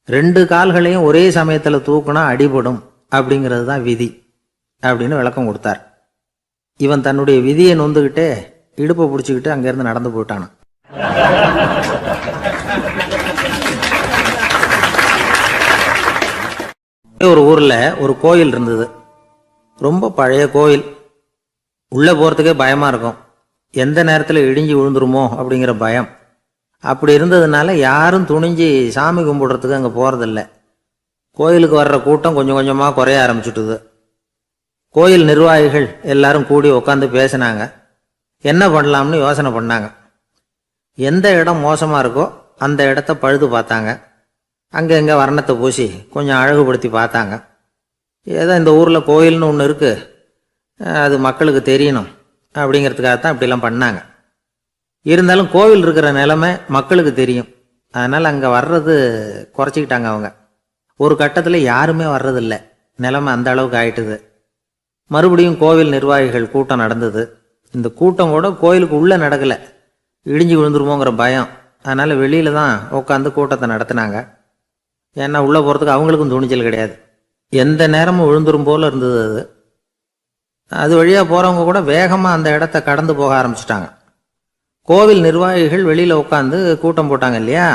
2 கால்களையும் ஒரே சமயத்தில் தூக்குனா அடிபடும், அப்படிங்கிறது தான் விதி அப்படின்னு விளக்கம் கொடுத்தார். இவன் தன்னுடைய விதியை நொந்துக்கிட்டே இடுப்பை பிடிச்சிக்கிட்டு அங்கேருந்து நடந்து போயிட்டானான். ஒரு ஊரில் ஒரு கோயில் இருந்தது. ரொம்ப பழைய கோயில். உள்ளே போகிறதுக்கே பயமாக இருக்கும். எந்த நேரத்தில் இடிஞ்சு விழுந்துருமோ அப்படிங்கிற பயம். அப்படி இருந்ததுனால யாரும் துணிஞ்சு சாமி கும்பிடுறதுக்கு அங்கே போகிறதில்ல. கோயிலுக்கு வர்ற கூட்டம் கொஞ்சம் கொஞ்சமாக குறைய ஆரம்பிச்சுட்டுது. கோயில் நிர்வாகிகள் எல்லாரும் கூடி உட்காந்து பேசினாங்க. என்ன பண்ணலாம்னு யோசனை பண்ணாங்க. எந்த இடம் மோசமாக இருக்கோ அந்த இடத்த பழுது பார்த்தாங்க. அங்கே எங்கே வர்ணத்தை பூசி கொஞ்சம் அழகுபடுத்தி பார்த்தாங்க. ஏதோ இந்த ஊரில் கோயில்னு ஒன்று இருக்குது, அது மக்களுக்கு தெரியணும் அப்படிங்கிறதுக்காகத்தான் இப்படிலாம் பண்ணாங்க. இருந்தாலும் கோவில் இருக்கிற நிலைமை மக்களுக்கு தெரியும், அதனால் அங்கே வர்றது குறைச்சிக்கிட்டாங்க அவங்க. ஒரு கட்டத்தில் யாருமே வர்றதில்லை, நிலைமை அந்த அளவுக்கு ஆயிட்டுது. மறுபடியும் கோவில் நிர்வாகிகள் கூட்டம் நடந்தது. இந்த கூட்டம் கூட கோயிலுக்கு உள்ளே நடக்கலை, இடிஞ்சு விழுந்துருமோங்கிற பயம். அதனால் வெளியில் தான் உட்காந்து கூட்டத்தை நடத்தினாங்க. ஏன்னா உள்ளே போகிறதுக்கு அவங்களுக்கும் துணிச்சல் கிடையாது, எந்த நேரமும் விழுந்துரும் போல் இருந்தது அது. அது வழியாக போகிறவங்க கூட வேகமாக அந்த இடத்த கடந்து போக ஆரம்பிச்சிட்டாங்க. கோவில் நிர்வாகிகள் வெளியில் உட்காந்து கூட்டம் போட்டாங்க இல்லையா,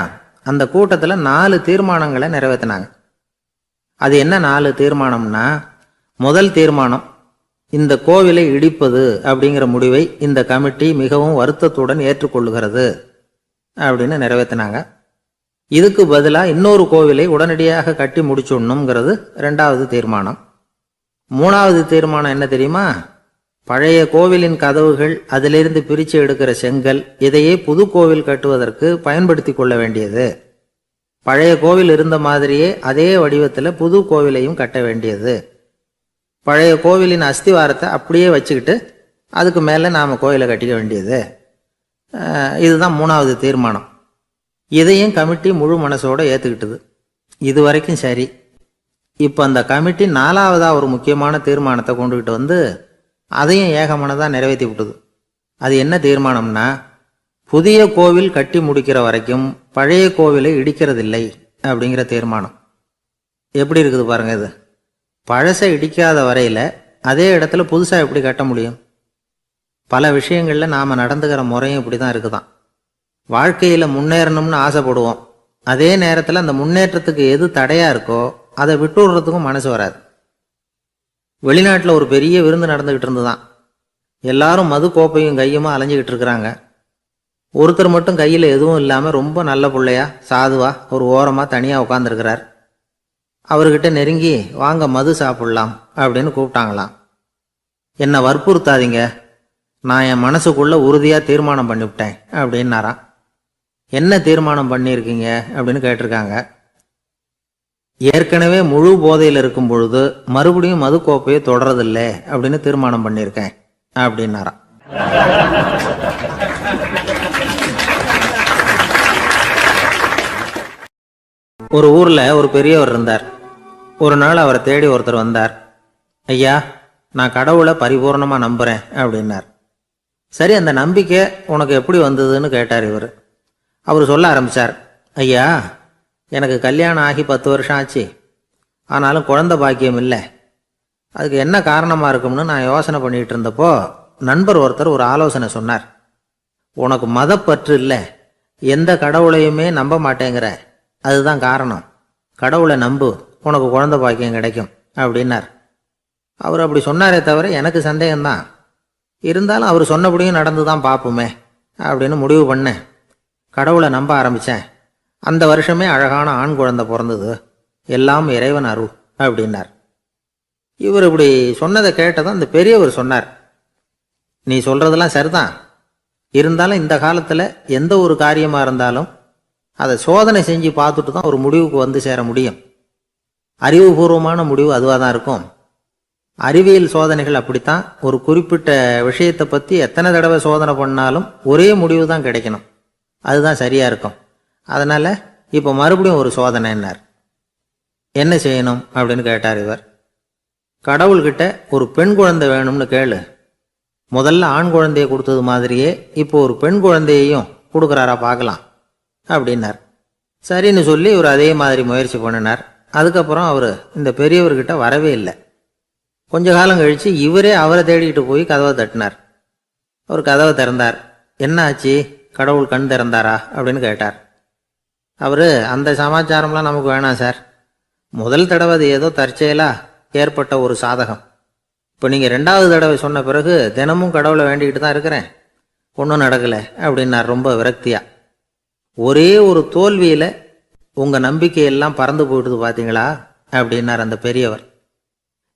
அந்த கூட்டத்தில் 4 தீர்மானங்களை நிறைவேற்றினாங்க. அது என்ன 4 தீர்மானம்னா, முதல் தீர்மானம், இந்த கோவிலை இடிப்பது அப்படிங்கிற முடிவை இந்த கமிட்டி மிகவும் வருத்தத்துடன் ஏற்றுக்கொள்ளுகிறது அப்படின்னு நிறைவேற்றினாங்க. இதுக்கு பதிலாக இன்னொரு கோவிலை உடனடியாக கட்டி முடிச்சுடணுங்கிறது 2வது தீர்மானம். 3வது தீர்மானம் என்ன தெரியுமா, பழைய கோவிலின் கதவுகள், அதிலிருந்து பிரித்து எடுக்கிற செங்கல், இதையே புது கோவில் கட்டுவதற்கு பயன்படுத்தி கொள்ள வேண்டியது. பழைய கோவில் இருந்த மாதிரியே அதே வடிவத்தில் புது கோவிலையும் கட்ட வேண்டியது. பழைய கோவிலின் அஸ்திவாரத்தை அப்படியே வச்சுக்கிட்டு அதுக்கு மேலே நாம் கோவிலை கட்டிக்க வேண்டியது. இதுதான் 3வது தீர்மானம். இதையும் கமிட்டி முழு மனசோடு ஏற்றுக்கிட்டது. இது வரைக்கும் சரி. இப்போ அந்த கமிட்டி 4வதாக ஒரு முக்கியமான தீர்மானத்தை கொண்டுகிட்டு வந்து அதையும் ஏகமனதாக நிறைவேற்றி விட்டது. அது என்ன தீர்மானம்னா, புதிய கோவில் கட்டி முடிக்கிற வரைக்கும் பழைய கோவிலை இடிக்கிறதில்லை அப்படிங்கிற தீர்மானம். எப்படி இருக்குது பாருங்க இது. பழசை இடிக்காத வரையில் அதே இடத்துல புதுசாக எப்படி கட்ட முடியும்? பல விஷயங்களில் நாம் நடந்துக்கிற முறையும் இப்படி தான் இருக்குதான். வாழ்க்கையில் முன்னேறணும்னு ஆசைப்படுவோம், அதே நேரத்தில் அந்த முன்னேற்றத்துக்கு எது தடையாக இருக்கோ அதை விட்டு விடுறதுக்கும் மனசு வராது. வெளிநாட்டில் ஒரு பெரிய விருந்து நடந்துக்கிட்டு இருந்துதான். எல்லாரும் மது கோப்பையும் கையுமா அலைஞ்சிக்கிட்டு இருக்கிறாங்க. ஒருத்தர் மட்டும் கையில் எதுவும் இல்லாமல் ரொம்ப நல்ல பிள்ளையா சாதுவா ஒரு ஓரமாக தனியாக உட்காந்துருக்கிறார். அவர்கிட்ட நெருங்கி வாங்க மது சாப்பிட்லாம் அப்படின்னு கூப்பிட்டாங்களாம். என்னை வற்புறுத்தாதீங்க, நான் என் மனசுக்குள்ளே உறுதியாக தீர்மானம் பண்ணிவிட்டேன் அப்படின்னாராம். என்ன தீர்மானம் பண்ணியிருக்கீங்க அப்படின்னு கேட்டிருக்காங்க. ஏற்கனவே முழு போதையில் இருக்கும் பொழுது மறுபடியும் மது கோப்பையை தொடரதில்லை அப்படின்னு தீர்மானம் பண்ணியிருக்கேன் அப்படின்னாராம். ஒரு ஊரில் ஒரு பெரியவர் இருந்தார். ஒரு நாள் அவரை தேடி ஒருத்தர் வந்தார். ஐயா, நான் கடவுளை பரிபூர்ணமாக நம்புகிறேன் அப்படின்னார். சரி, அந்த நம்பிக்கை உனக்கு எப்படி வந்ததுன்னு கேட்டார் இவர். அவர் சொல்ல ஆரம்பித்தார். ஐயா, எனக்கு கல்யாணம் ஆகி 10 வருஷம் ஆச்சு, ஆனாலும் குழந்தை பாக்கியம் இல்லை. அதுக்கு என்ன காரணமாக இருக்கும்னு நான் யோசனை பண்ணிகிட்டு இருந்தப்போ நண்பர் ஒருத்தர் ஒரு ஆலோசனை சொன்னார். உனக்கு மதப்பற்று இல்லை, எந்த கடவுளையுமே நம்ப மாட்டேங்கிற, அதுதான் காரணம். கடவுளை நம்பு, உனக்கு குழந்தை பாக்கியம் கிடைக்கும் அப்படின்னார். அவர் அப்படி சொன்னாரே தவிர எனக்கு சந்தேகம்தான். இருந்தாலும் அவர் சொன்னபடியும் நடந்து தான் பார்ப்போமே அப்படின்னு முடிவு பண்ணேன். கடவுளை நம்ப ஆரம்பித்தேன். அந்த வருஷமே அழகான ஆண் குழந்தை பிறந்தது. எல்லாம் இறைவன் அருள் அப்படின்னார். இவர் இப்படி சொன்னதை கேட்டதும் அந்த பெரியவர் சொன்னார், நீ சொல்கிறதெல்லாம் சரிதான், இருந்தாலும் இந்த காலத்தில் எந்த ஒரு காரியமாக இருந்தாலும் அதை சோதனை செஞ்சு பார்த்துட்டு தான் ஒரு முடிவுக்கு வந்து சேர முடியும். அறிவுபூர்வமான முடிவு அதுவாக தான் இருக்கும். அறிவியல் சோதனைகள் அப்படித்தான். ஒரு குறிப்பிட்ட விஷயத்தை பற்றி எத்தனை தடவை சோதனை பண்ணாலும் ஒரே முடிவு தான் கிடைக்கணும், அதுதான் சரியாக இருக்கும். அதனால் இப்போ மறுபடியும் ஒரு சோதனைன்னார். என்ன செய்யணும் அப்படின்னு கேட்டார் இவர். கடவுள்கிட்ட ஒரு பெண் குழந்தை வேணும்னு கேளு. முதல்ல ஆண் குழந்தையை கொடுத்தது மாதிரியே இப்போ ஒரு பெண் குழந்தையையும் கொடுக்குறாரா பார்க்கலாம் அப்படின்னார். சரின்னு சொல்லி இவர் அதே மாதிரி முயற்சி பண்ணினார். அதுக்கப்புறம் அவர் இந்த பெரியவர்கிட்ட வரவே இல்லை. கொஞ்ச காலம் கழித்து இவரே அவரை தேடிக்கிட்டு போய் கதவை தட்டினார். அவர் கதவை திறந்தார். என்ன ஆச்சு, கடவுள் கண் திறந்தாரா அப்படின்னு கேட்டார். அவர், அந்த சமாச்சாரம்லாம் நமக்கு வேணாம் சார், முதல் தடவை அது ஏதோ தற்செயலாக ஏற்பட்ட ஒரு சாதகம். இப்போ நீங்கள் 2வது தடவை சொன்ன பிறகு தினமும் கடவுளை வேண்டிக்கிட்டு தான் இருக்கிறேன், ஒன்றும் நடக்கலை அப்படின்னார் ரொம்ப விரக்தியாக. ஒரே ஒரு தோல்வியில் உங்கள் நம்பிக்கையெல்லாம் பறந்து போயிடுது பார்த்தீங்களா அப்படின்னார் அந்த பெரியவர்.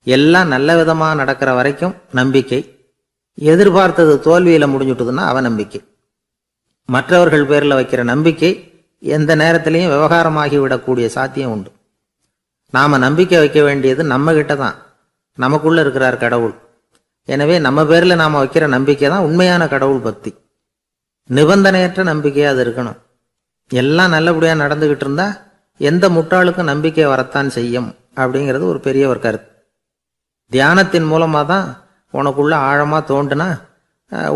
எல்லாம் நல்ல விதமாக நடக்கிற வரைக்கும் நம்பிக்கை, எதிர்பார்த்தது தோல்வியில் முடிஞ்சுட்டுதுன்னா அவநம்பிக்கை. மற்றவர்கள் பேரில் வைக்கிற நம்பிக்கை எந்த நேரத்திலையும் விவகாரமாகி விடக்கூடிய சாத்தியம் உண்டு. நாம் நம்பிக்கை வைக்க வேண்டியது நம்ம கிட்ட தான், நமக்குள்ளே இருக்கிறார் கடவுள். எனவே நம்ம பேரில் நாம் வைக்கிற நம்பிக்கை தான் உண்மையான கடவுள் பக்தி. நிபந்தனையற்ற நம்பிக்கையாக அது இருக்கணும். எல்லாம் நல்லபடியாக நடந்துக்கிட்டு இருந்தால் எந்த முட்டாளுக்கும் நம்பிக்கை வரத்தான் செய்யும் அப்படிங்கிறது ஒரு பெரியவர் கருத்து. தியானத்தின் மூலமாக தான் உனக்குள்ள ஆழமாக தோண்டுனா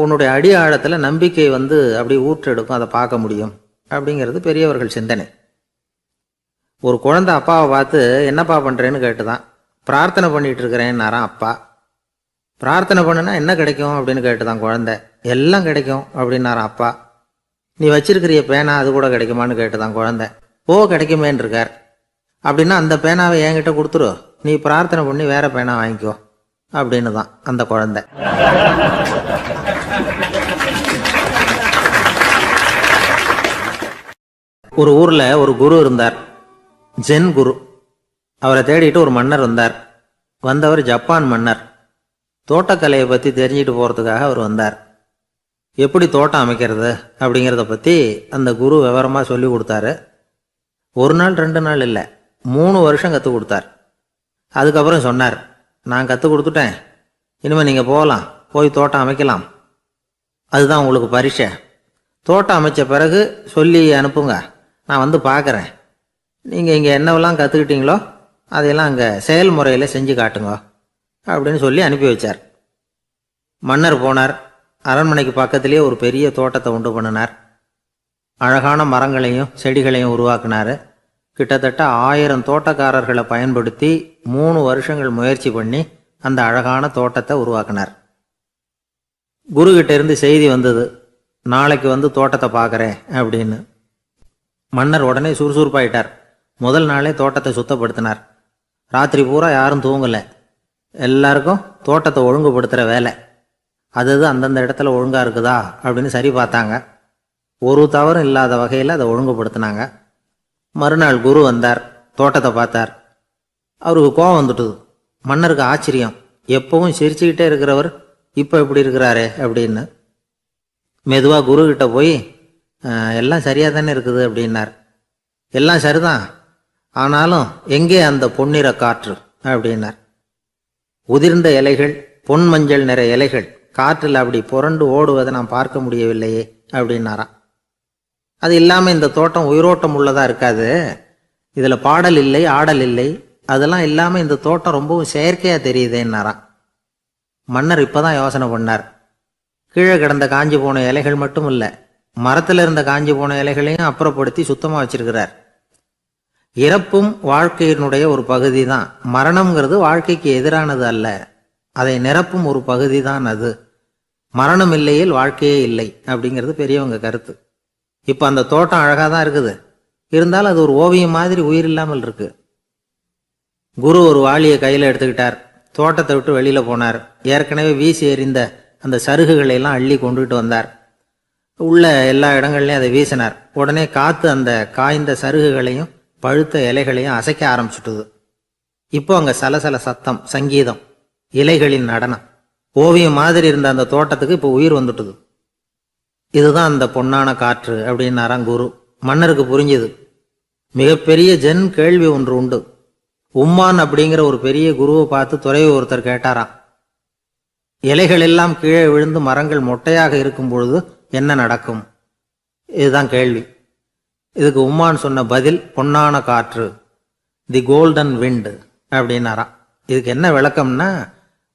உன்னுடைய அடி ஆழத்தில் நம்பிக்கை அப்படி ஊற்றெடுக்கும், அதை பார்க்க முடியும் அப்படிங்கிறது பெரியவர்கள் சிந்தனை. ஒரு குழந்தை அப்பாவை பார்த்து என்னப்பா பண்ணுறேன்னு கேட்டுதான். பிரார்த்தனை பண்ணிகிட்டு இருக்கிறேன்னாராம் அப்பா. பிரார்த்தனை பண்ணுனா என்ன கிடைக்கும் அப்படின்னு கேட்டுதான் குழந்தை. எல்லாம் கிடைக்கும் அப்படின்னாராம் அப்பா. நீ வச்சிருக்கிறிய பேனா அது கூட கிடைக்குமான்னு கேட்டுதான் குழந்தை. கிடைக்குமேன்னு இருக்கார். அப்படின்னா அந்த பேனாவை என்கிட்ட கொடுத்துரு, நீ பிரார்த்தனை பண்ணி வேற பேனா வாங்கிக்கோ அப்படின்னு தான் அந்த குழந்தை. ஒரு ஊர்ல ஒரு குரு இருந்தார், ஜென் குரு. அவரை தேடிட்டு ஒரு மன்னர் வந்தார். வந்தவர் ஜப்பான் மன்னர். தோட்டக்கலையை பற்றி தெரிஞ்சுட்டு போகிறதுக்காக அவர் வந்தார். எப்படி தோட்டம் அமைக்கிறது அப்படிங்கிறத பற்றி அந்த குரு விவரமாக சொல்லி கொடுத்தாரு. ஒரு நாள் 2 நாள் இல்லை, 3 வருஷம் கற்றுக் கொடுத்தார். அதுக்கப்புறம் சொன்னார், நான் கற்றுக் கொடுத்துட்டேன், இனிமேல் நீங்கள் போகலாம், போய் தோட்டம் அமைக்கலாம், அதுதான் உங்களுக்கு பரீட்சை. தோட்டம் அமைச்ச பிறகு சொல்லி அனுப்புங்க, நான் பார்க்குறேன். நீங்கள் இங்கே என்னவெல்லாம் கற்றுக்கிட்டீங்களோ அதையெல்லாம் அங்கே செயல்முறையில் செஞ்சு காட்டுங்க அப்படின்னு சொல்லி அனுப்பி வச்சார். மன்னர் போனார். அரண்மனைக்கு பக்கத்திலேயே ஒரு பெரிய தோட்டத்தை உண்டு பண்ணினார். அழகான மரங்களையும் செடிகளையும் உருவாக்கினார். கிட்டத்தட்ட 1000 தோட்டக்காரர்களை பயன்படுத்தி 3 வருஷங்கள் முயற்சி பண்ணி அந்த அழகான தோட்டத்தை உருவாக்கினார். குருகிட்ட இருந்து செய்தி வந்தது, நாளைக்கு தோட்டத்தை பார்க்குறேன் அப்படின்னு. மன்னர் உடனே சுறுசுறுப்பாயிட்டார். முதல் நாளே தோட்டத்தை சுத்தப்படுத்தினார். ராத்திரி பூரா யாரும் தூங்கலை. எல்லாருக்கும் தோட்டத்தை ஒழுங்குபடுத்துகிற வேலை. அது அந்தந்த இடத்துல ஒழுங்காக இருக்குதா அப்படின்னு சரி பார்த்தாங்க. ஒரு தவறும் இல்லாத வகையில் அதை ஒழுங்குபடுத்தினாங்க. மறுநாள் குரு வந்தார், தோட்டத்தை பார்த்தார். அவருக்கு கோபம் வந்துட்டுது. மன்னருக்கு ஆச்சரியம், எப்பவும் சிரிச்சுக்கிட்டே இருக்கிறவர் இப்போ எப்படி இருக்கிறாரே அப்படின்னு. மெதுவாக குருக்கிட்ட போய் எல்லாம் சரியாக தானே இருக்குது அப்படின்னார். எல்லாம் சரிதான், ஆனாலும் எங்கே அந்த பொன்னிற காற்று அப்படின்னார். உதிர்ந்த இலைகள், பொன் மஞ்சள் நிற இலைகள் காற்றில் அப்படி புரண்டு ஓடுவதை நான் பார்க்க முடியவில்லையே அப்படின்னாராம். அது இல்லாமல் இந்த தோட்டம் உயிரோட்டம் உள்ளதாக இருக்காது, இதில் பாடல் இல்லை, ஆடல் இல்லை, அதெல்லாம் இல்லாமல் இந்த தோட்டம் ரொம்பவும் செயற்கையாக தெரியுதேன்னாராம். மன்னர் இப்போ தான் யோசனை பண்ணார். கீழே கிடந்த காஞ்சி போன இலைகள் மட்டும் இல்லை, மரத்தில் இருந்த காஞ்சி போன இலைகளையும் அப்புறப்படுத்தி சுத்தமாக வச்சிருக்கிறார். இறப்பும் வாழ்க்கையினுடைய ஒரு பகுதி தான். மரணம்ங்கிறது வாழ்க்கைக்கு எதிரானது அல்ல, அதை நிரப்பும் ஒரு பகுதி தான் அது. மரணம் இல்லையில் வாழ்க்கையே இல்லை அப்படிங்கிறது பெரியவங்க கருத்து. இப்போ அந்த தோட்டம் அழகாக தான் இருக்குது, இருந்தாலும் அது ஒரு ஓவியம் மாதிரி உயிர் இல்லாமல் இருக்கு. குரு ஒரு வாளியை கையில் எடுத்துக்கிட்டார். தோட்டத்தை விட்டு வெளியில் போனார். ஏற்கனவே வீசி எறிந்த அந்த சருகுகளை எல்லாம் அள்ளி கொண்டுகிட்டு வந்தார். உள்ள எல்லா இடங்கள்லையும் அதை வீசினார். உடனே காற்று அந்த காய்ந்த சருகுகளையும் பழுத்த இலைகளையும் அசைக்க ஆரம்பிச்சுட்டுது. இப்போ அங்கே சலசல சத்தம், சங்கீதம், இலைகளின் நடனம். ஓவியம் மாதிரி இருந்த அந்த தோட்டத்துக்கு இப்போ உயிர் வந்துட்டுது. இதுதான் அந்த பொன்னான காற்று அப்படின்னாராம் குரு. மன்னருக்கு புரிஞ்சுது. மிகப்பெரிய ஜென் கேள்வி ஒன்று உண்டு. உம்மான் அப்படிங்கிற ஒரு பெரிய குருவை பார்த்து துறவி ஒருத்தர் கேட்டாராம், இலைகள் எல்லாம் கீழே விழுந்து மரங்கள் மொட்டையாக இருக்கும் பொழுது என்ன நடக்கும்? இதுதான் கேள்வி. இதுக்கு உம்மான் சொன்ன பதில் பொன்னான காற்று, தி கோல்டன் விண்ட் அப்படின்னாராம். இதுக்கு என்ன விளக்கம்னா,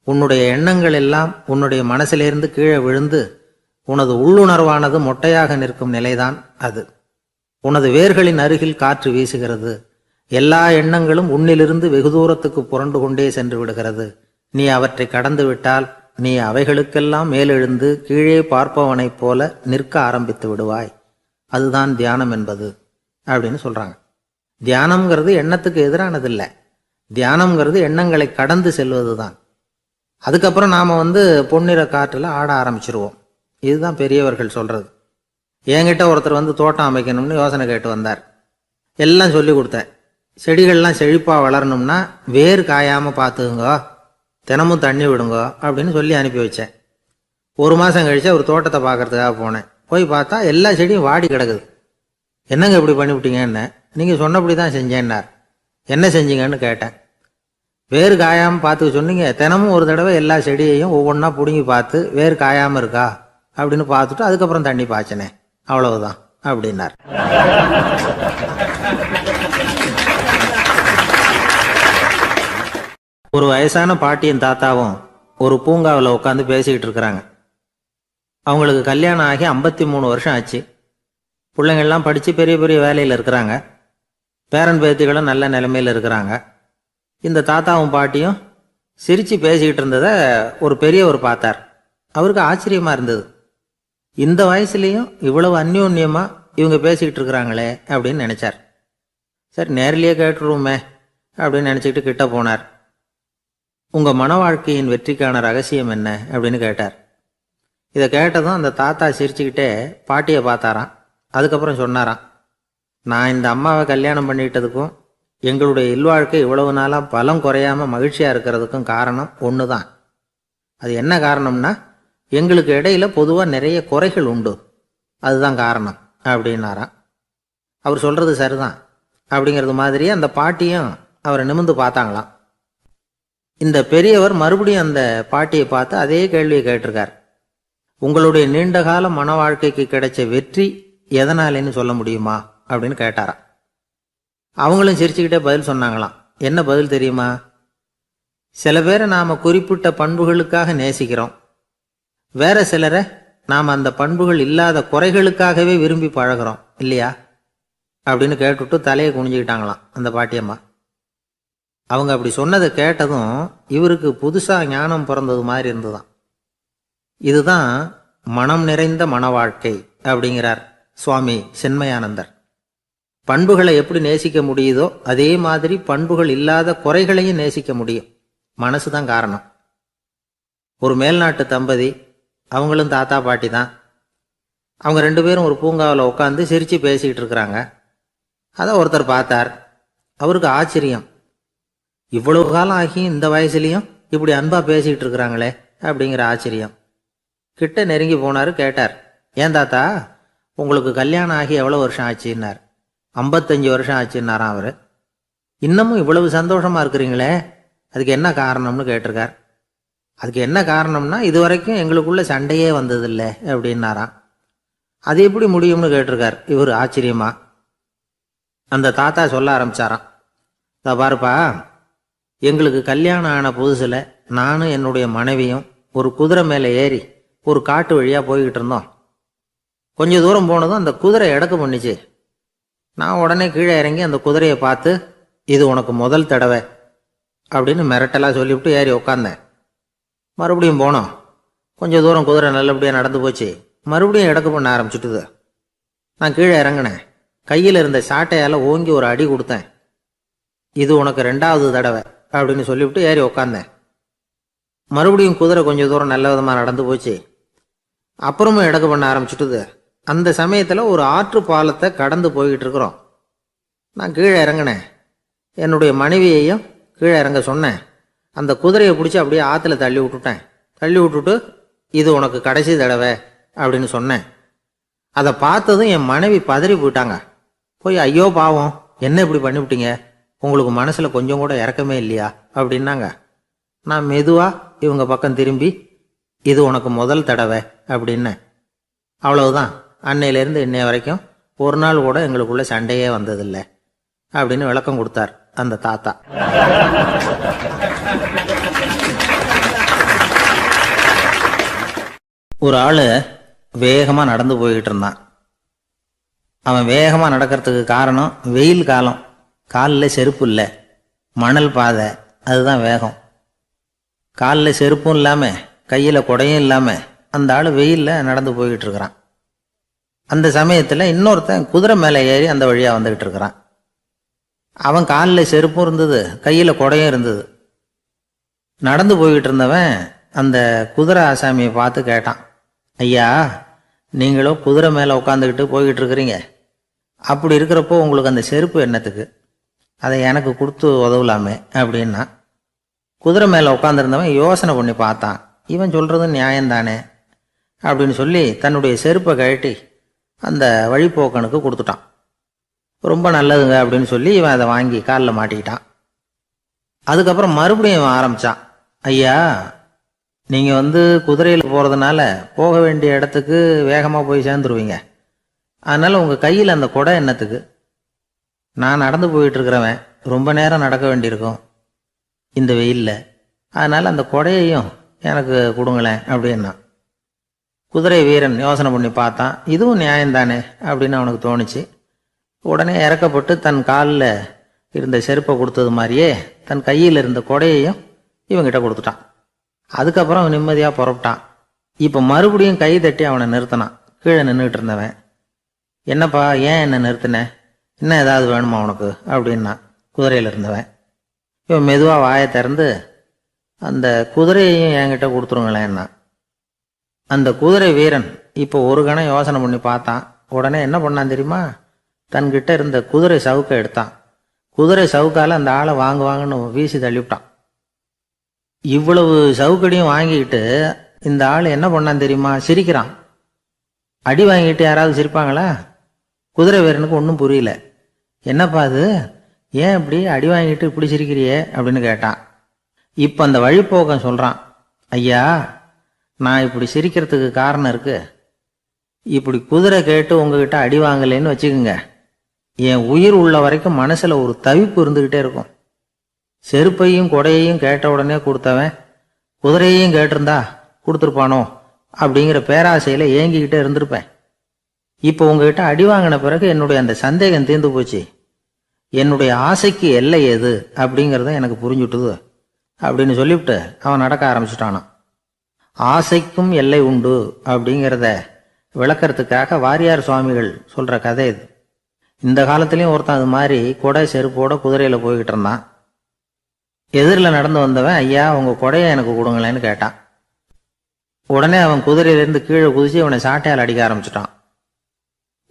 உன்னுடைய எண்ணங்கள் எல்லாம் உன்னுடைய மனசிலிருந்து கீழே விழுந்து உனது உள்ளுணர்வானது மொட்டையாக நிற்கும் நிலைதான் அது. உனது வேர்களின் அருகில் காற்று வீசுகிறது. எல்லா எண்ணங்களும் உன்னிலிருந்து வெகு தூரத்துக்கு புரண்டு கொண்டே சென்று விடுகிறது. நீ அவற்றை கடந்து விட்டால் நீ அவைகளுக்கெல்லாம் மேலெழுந்து கீழே பார்ப்பவனைப் போல நிற்க ஆரம்பித்து விடுவாய். அதுதான் தியானம் என்பது அப்படின்னு சொல்றாங்க. தியானம்ங்கிறது எண்ணத்துக்கு எதிரானதில்லை. தியானம்ங்கிறது எண்ணங்களை கடந்து செல்வது தான். அதுக்கப்புறம் நாம் பொன்னிற காற்றில் ஆட ஆரம்பிச்சிருவோம். இதுதான் பெரியவர்கள் சொல்றது. என்கிட்ட ஒருத்தர் வந்து தோட்டம் அமைக்கணும்னு யோசனை கேட்டு வந்தார். எல்லாம் சொல்லி கொடுத்தேன். செடிகள்லாம் செழிப்பாக வளரணும்னா வேர் காயாமல் பார்த்துக்குங்க, தினமும் தண்ணி விடுங்க அப்படின்னு சொல்லி அனுப்பி வச்சேன். 1 மாதம் கழிச்சு அவர் தோட்டத்தை பார்க்கறதுக்காக போனேன். போய் பார்த்தா எல்லா செடியும் வாடி கிடக்குது. என்னங்க இப்படி பண்ணிவிட்டீங்கன்னு. நீங்கள் சொன்னபடி தான் செஞ்சேன்னார். என்ன செஞ்சீங்கன்னு கேட்டேன். வேர் காயாமல் பார்த்துக்க சொன்னீங்க, தினமும் ஒரு தடவை எல்லா செடியையும் ஒவ்வொன்றா பிடுங்கி பார்த்து வேர் காயாமல் இருக்கா அப்படின்னு பார்த்துட்டு அதுக்கப்புறம் தண்ணி பாய்ச்சினேன், அவ்வளவுதான் அப்படின்னார். ஒரு வயசான பாட்டியின் தாத்தாவும் ஒரு பூங்காவில் உட்காந்து பேசிக்கிட்டு இருக்கிறாங்க. அவங்களுக்கு கல்யாணம் ஆகி 53 வருஷம் ஆச்சு. பிள்ளைங்கள்லாம் படித்து பெரிய பெரிய வேலையில் இருக்கிறாங்க. பேரன் பேத்திகளும் நல்ல நிலைமையில் இருக்கிறாங்க. இந்த தாத்தாவும் பாட்டியும் சிரித்து பேசிக்கிட்டு இருந்ததை ஒரு பெரியவர் பார்த்தார். அவருக்கு ஆச்சரியமாக இருந்தது. இந்த வயசுலேயும் இவ்வளவு அந்யோன்யமாக இவங்க பேசிக்கிட்டு இருக்கிறாங்களே அப்படின்னு நினச்சார். சரி, நேரிலேயே கேட்டுருவோமே அப்படின்னு நினச்சிக்கிட்டு கிட்ட போனார். உங்கள் மன வாழ்க்கையின் வெற்றிக்கான ரகசியம் என்ன அப்படின்னு கேட்டார். இதை கேட்டதும் அந்த தாத்தா சிரிச்சுக்கிட்டே பாட்டியை பார்த்தாராம். அதுக்கப்புறம் சொன்னாராம், நான் இந்த அம்மாவை கல்யாணம் பண்ணிக்கிட்டதுக்கும் எங்களுடைய இல்வாழ்க்கை இவ்வளவு நாளாக பலம் குறையாமல் மகிழ்ச்சியாக இருக்கிறதுக்கும் காரணம் ஒன்று தான். அது என்ன காரணம்னா, எங்களுக்கு இடையில பொதுவாக நிறைய குறைகள் உண்டு, அதுதான் காரணம் அப்படின்னாராம். அவர் சொல்கிறது சரிதான் அப்படிங்கிறது மாதிரியே அந்த பாட்டியும் அவரை நிமிர்ந்து பார்த்தாங்களாம். இந்த பெரியவர் மறுபடியும் அந்த பாட்டியை பார்த்து அதே கேள்வியை கேட்டிருக்கார். உங்களுடைய நீண்டகால மன வாழ்க்கைக்கு கிடைச்ச வெற்றி எதனாலேன்னு சொல்ல முடியுமா அப்படின்னு கேட்டாராம். அவங்களும் சிரிச்சுக்கிட்டே பதில் சொன்னாங்களாம். என்ன பதில் தெரியுமா? சில பேரை நாம் குறிப்பிட்ட பண்புகளுக்காக நேசிக்கிறோம், வேற சிலரை நாம் அந்த பண்புகள் இல்லாத குறைகளுக்காகவே விரும்பி பழகிறோம் இல்லையா அப்படின்னு கேட்டுவிட்டு தலையை குனிஞ்சுக்கிட்டாங்களாம் அந்த பாட்டியம்மா. அவங்க அப்படி சொன்னதை கேட்டதும் இவருக்கு புதுசாக ஞானம் பிறந்தது மாதிரி இருந்துதான். இதுதான் மனம் நிறைந்த மன வாழ்க்கை அப்படிங்கிறார் சுவாமி சின்மயானந்தர். பண்புகளை எப்படி நேசிக்க முடியுதோ அதே மாதிரி பண்புகள் இல்லாத குறைகளையும் நேசிக்க முடியும். மனசு தான் காரணம். ஒரு மேல்நாட்டு தம்பதி, அவங்களும் தாத்தா பாட்டி தான். அவங்க 2 பேரும் ஒரு பூங்காவில் உட்காந்து சிரித்து பேசிக்கிட்டு இருக்கிறாங்க. அதை ஒருத்தர் பார்த்தார். அவருக்கு ஆச்சரியம், இவ்வளவு காலம் ஆகி இந்த வயசுலேயும் இப்படி அன்பாக பேசிக்கிட்டு இருக்கிறாங்களே அப்படிங்கிற ஆச்சரியம். கிட்ட நெருங்கி போனார். கேட்டார், ஏன் தாத்தா உங்களுக்கு கல்யாணம் ஆகி எவ்வளோ வருஷம் ஆச்சுன்னார். 55 வருஷம் ஆச்சுன்னாராம் அவர். இன்னமும் இவ்வளவு சந்தோஷமாக இருக்கிறீங்களே, அதுக்கு என்ன காரணம்னு கேட்டிருக்கார். அதுக்கு என்ன காரணம்னா, இது வரைக்கும் எங்களுக்குள்ள சண்டையே வந்ததில்லை அப்படின்னாராம். அது எப்படி முடியும்னு கேட்டிருக்கார் இவர் ஆச்சரியமா. அந்த தாத்தா சொல்ல ஆரம்பிச்சாராம், பாருப்பா, எங்களுக்கு கல்யாணம் ஆன புதுசில் நானும் என்னுடைய மனைவியும் ஒரு குதிரை மேலே ஏறி ஒரு காட்டு வழியாக போய்கிட்டு இருந்தோம். கொஞ்சம் தூரம் போனதும் அந்த குதிரை எடக்கு பண்ணிச்சு. நான் உடனே கீழே இறங்கி அந்த குதிரையை பார்த்து, இது உனக்கு முதல் தடவை அப்படின்னு மிரட்டலாக சொல்லிவிட்டு ஏறி உக்காந்தேன். மறுபடியும் போனோம். கொஞ்சம் தூரம் குதிரை நல்லபடியாக நடந்து போச்சு. மறுபடியும் எடக்கு பண்ண ஆரம்பிச்சுட்டுது. நான் கீழே இறங்கினேன். கையில் இருந்த சாட்டையால் ஓங்கி ஒரு அடி கொடுத்தேன். இது உனக்கு 2வது தடவை அப்படின்னு சொல்லிவிட்டு ஏறி உக்காந்தேன். மறுபடியும் குதிரை கொஞ்சம் தூரம் நல்ல விதமாக நடந்து போச்சு. அப்புறமும் எடக்கு பண்ண ஆரம்பிச்சுட்டுது. அந்த சமயத்தில் ஒரு ஆற்று பாலத்தை கடந்து போய்கிட்டு இருக்கிறோம். நான் கீழே இறங்கினேன். என்னுடைய மனைவியையும் கீழே இறங்க சொன்னேன். அந்த குதிரையை பிடிச்சி அப்படியே ஆற்றுல தள்ளி விட்டுட்டேன். தள்ளி விட்டுட்டு, இது உனக்கு கடைசி தடவை அப்படின்னு சொன்னேன். அதை பார்த்ததும் என் மனைவி பதறி போயிட்டாங்க. போய், ஐயோ பாவம், என்ன இப்படி பண்ணிவிட்டீங்க, உங்களுக்கு மனசில் கொஞ்சம் கூட இறக்கமே இல்லையா அப்படின்னாங்க. நான் மெதுவாக இவங்க பக்கம் திரும்பி, இது உனக்கு முதல் தடவை அப்படின்னேன். அவ்வளவுதான், அன்னையிலேருந்து இன்னைய வரைக்கும் ஒரு நாள் கூட எங்களுக்குள்ள சண்டையே வந்ததில்லை அப்படின்னு விளக்கம் கொடுத்தார் அந்த தாத்தா. ஒரு ஆள் வேகமாக நடந்து போய்கிட்டு இருந்தான். அவன் வேகமாக நடக்கிறதுக்கு காரணம் வெயில் காலம், காலில் செருப்பு இல்லை, மணல் பாதை, அதுதான் வேகம். காலில் செருப்பும் இல்லாமல் கையில் குடையும் இல்லாமல் அந்த ஆள் வெயிலில் நடந்து போய்கிட்டு இருக்கிறான். அந்த சமயத்தில் இன்னொருத்தன் குதிரை மேலே ஏறி அந்த வழியாக வந்துக்கிட்டு இருக்கிறான். அவன் காலில் செருப்பும் இருந்தது, கையில் குடையும் இருந்தது. நடந்து போய்கிட்டு இருந்தவன் அந்த குதிரை ஆசாமியை பார்த்து கேட்டான், ஐயா, நீங்களோ குதிரை மேலே உட்காந்துக்கிட்டு போய்கிட்டு இருக்கிறீங்க. அப்படி இருக்கிறப்போ உங்களுக்கு அந்த செருப்பு என்னத்துக்கு? அதை எனக்கு கொடுத்து உதவலாமே அப்படின்னா. குதிரை மேலே உட்காந்துருந்தவன் யோசனை பண்ணி பார்த்தான். இவன் சொல்கிறது நியாயம்தானே அப்படின்னு சொல்லி தன்னுடைய செருப்பை கழட்டி அந்த வழிப்போக்கனுக்கு கொடுத்துட்டான். ரொம்ப நல்லதுங்க அப்படின்னு சொல்லி இவன் அதை வாங்கி காலில் மாட்டிக்கிட்டான். அதுக்கப்புறம் மறுபடியும் இவன் ஆரம்பித்தான். ஐயா, நீங்கள் குதிரையில் போகிறதுனால போக வேண்டிய இடத்துக்கு வேகமாக போய் சேர்ந்துருவீங்க. அதனால் உங்கள் கையில் அந்த குடை என்னத்துக்கு? நான் நடந்து போயிட்டுருக்கிறவன், ரொம்ப நேரம் நடக்க வேண்டியிருக்கும் இந்த வெயிலில். அதனால் அந்த குடையையும் எனக்கு கொடுங்களேன் அப்படின்னா. குதிரை வீரன் யோசனை பண்ணி பார்த்தான். இதுவும் நியாயம்தானே அப்படின்னு அவனுக்கு தோணுச்சு. உடனே இறக்கப்பட்டு தன் காலில் இருந்த செருப்பை கொடுத்தது மாதிரியே தன் கையில் இருந்த குடையையும் இவங்கிட்ட கொடுத்துட்டான். அதுக்கப்புறம் அவன் நிம்மதியாக புறப்பட்டான். இப்போ மறுபடியும் கை தட்டி அவனை நிறுத்தினான். கீழே நின்றுட்டு இருந்தவன், என்னப்பா ஏன் என்ன நிறுத்தினேன், இன்னும் ஏதாவது வேணுமா உனக்கு அப்படின்னா குதிரையில் இருந்தவன். இவன் மெதுவாக வாயை திறந்து அந்த குதிரையையும் என்கிட்ட கொடுத்துருங்களேன்னா. அந்த குதிரை வீரன் இப்போ ஒரு கணம் யோசனை பண்ணி பார்த்தான். உடனே என்ன பண்ணான் தெரியுமா? தன்கிட்ட இருந்த குதிரை சவுக்கை எடுத்தான். குதிரை சவுக்கால் அந்த ஆளை வாங்குன்னு வீசி தள்ளிவிட்டான். இவ்வளவு சவுக்கடியும் வாங்கிக்கிட்டு இந்த ஆள் என்ன பண்ணான் தெரியுமா? சிரிக்கிறான். அடி வாங்கிட்டு யாராவது சிரிப்பாங்களா? குதிரை வீரனுக்கு ஒன்றும் புரியல. என்னப்பா அது, ஏன் இப்படி அடி வாங்கிட்டு இப்படி சிரிக்கிறியே அப்படின்னு கேட்டான். இப்போ அந்த வழிப்போக்கன் சொல்கிறான், ஐயா, நான் இப்படி சிரிக்கிறதுக்கு காரணம் இருக்கு. இப்படி குதிரை கேட்டு உங்ககிட்ட அடி வாங்கலைன்னு வச்சுக்கோங்க, என் உயிர் உள்ள வரைக்கும் மனசில் ஒரு தவிப்பு இருந்துக்கிட்டே இருக்கும். செருப்பையும் கொடையையும் கேட்ட உடனே கொடுத்தவன் குதிரையையும் கேட்டிருந்தா கொடுத்துருப்பானோ அப்படிங்கிற பேராசையில் ஏங்கிக்கிட்டே இருந்திருப்பேன். இப்போ உங்ககிட்ட அடி வாங்கின பிறகு என்னுடைய அந்த சந்தேகம் தீர்ந்து போச்சு. என்னுடைய ஆசைக்கு எல்லை எது அப்படிங்கிறத எனக்கு புரிஞ்சுட்டுது அப்படின்னு சொல்லிவிட்டு அவன் நடக்க ஆரம்பிச்சுட்டானான். ஆசைக்கும் எல்லை உண்டு அப்படிங்கிறத விளக்கறதுக்காக வாரியார் சுவாமிகள் சொல்கிற கதை இது. இந்த காலத்துலேயும் ஒருத்தன் அது மாதிரி கொடை செருப்போட குதிரையில் போய்கிட்டு இருந்தான். எதிரில் நடந்து வந்தவன், ஐயா உங்கள் கொடையை எனக்கு கொடுங்களேன்னு கேட்டான். உடனே அவன் குதிரையிலேருந்து கீழே குதிச்சு அவனை சாட்டையால் அடிக்க ஆரம்பிச்சிட்டான்.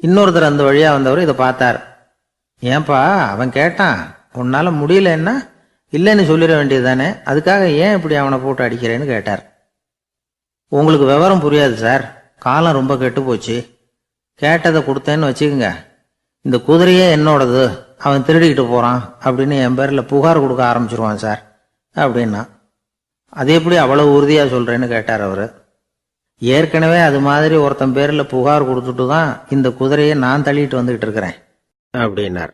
இன்னொருத்தர் அந்த வழியாக வந்தவர் இதை பார்த்தார். ஏன்பா அவன் கேட்டான், உன்னால் முடியலன்னா இல்லைன்னு சொல்லிட வேண்டியது தானே, அதுக்காக ஏன் இப்படி அவனை போட்டு அடிக்கிறேன்னு கேட்டார். உங்களுக்கு விவரம் புரியாது சார், காலம் ரொம்ப கெட்டு போச்சு. கேட்டதை கொடுத்தேன்னு வச்சுக்கோங்க, இந்த குதிரையே என்னோடது, அவன் திருடிக்கிட்டு போகிறான் அப்படின்னு என் பேரில் புகார் கொடுக்க ஆரம்பிச்சிருவான் சார் அப்படின்னா. அது எப்படி அவ்வளோ உறுதியாக சொல்கிறேன்னு கேட்டார் அவர். ஏற்கனவே அது மாதிரி ஒருத்தன் பேரில் புகார் கொடுத்துட்டு தான் இந்த குதிரையை நான் தள்ளிட்டு வந்துக்கிட்டு இருக்கிறேன் அப்படின்னார்.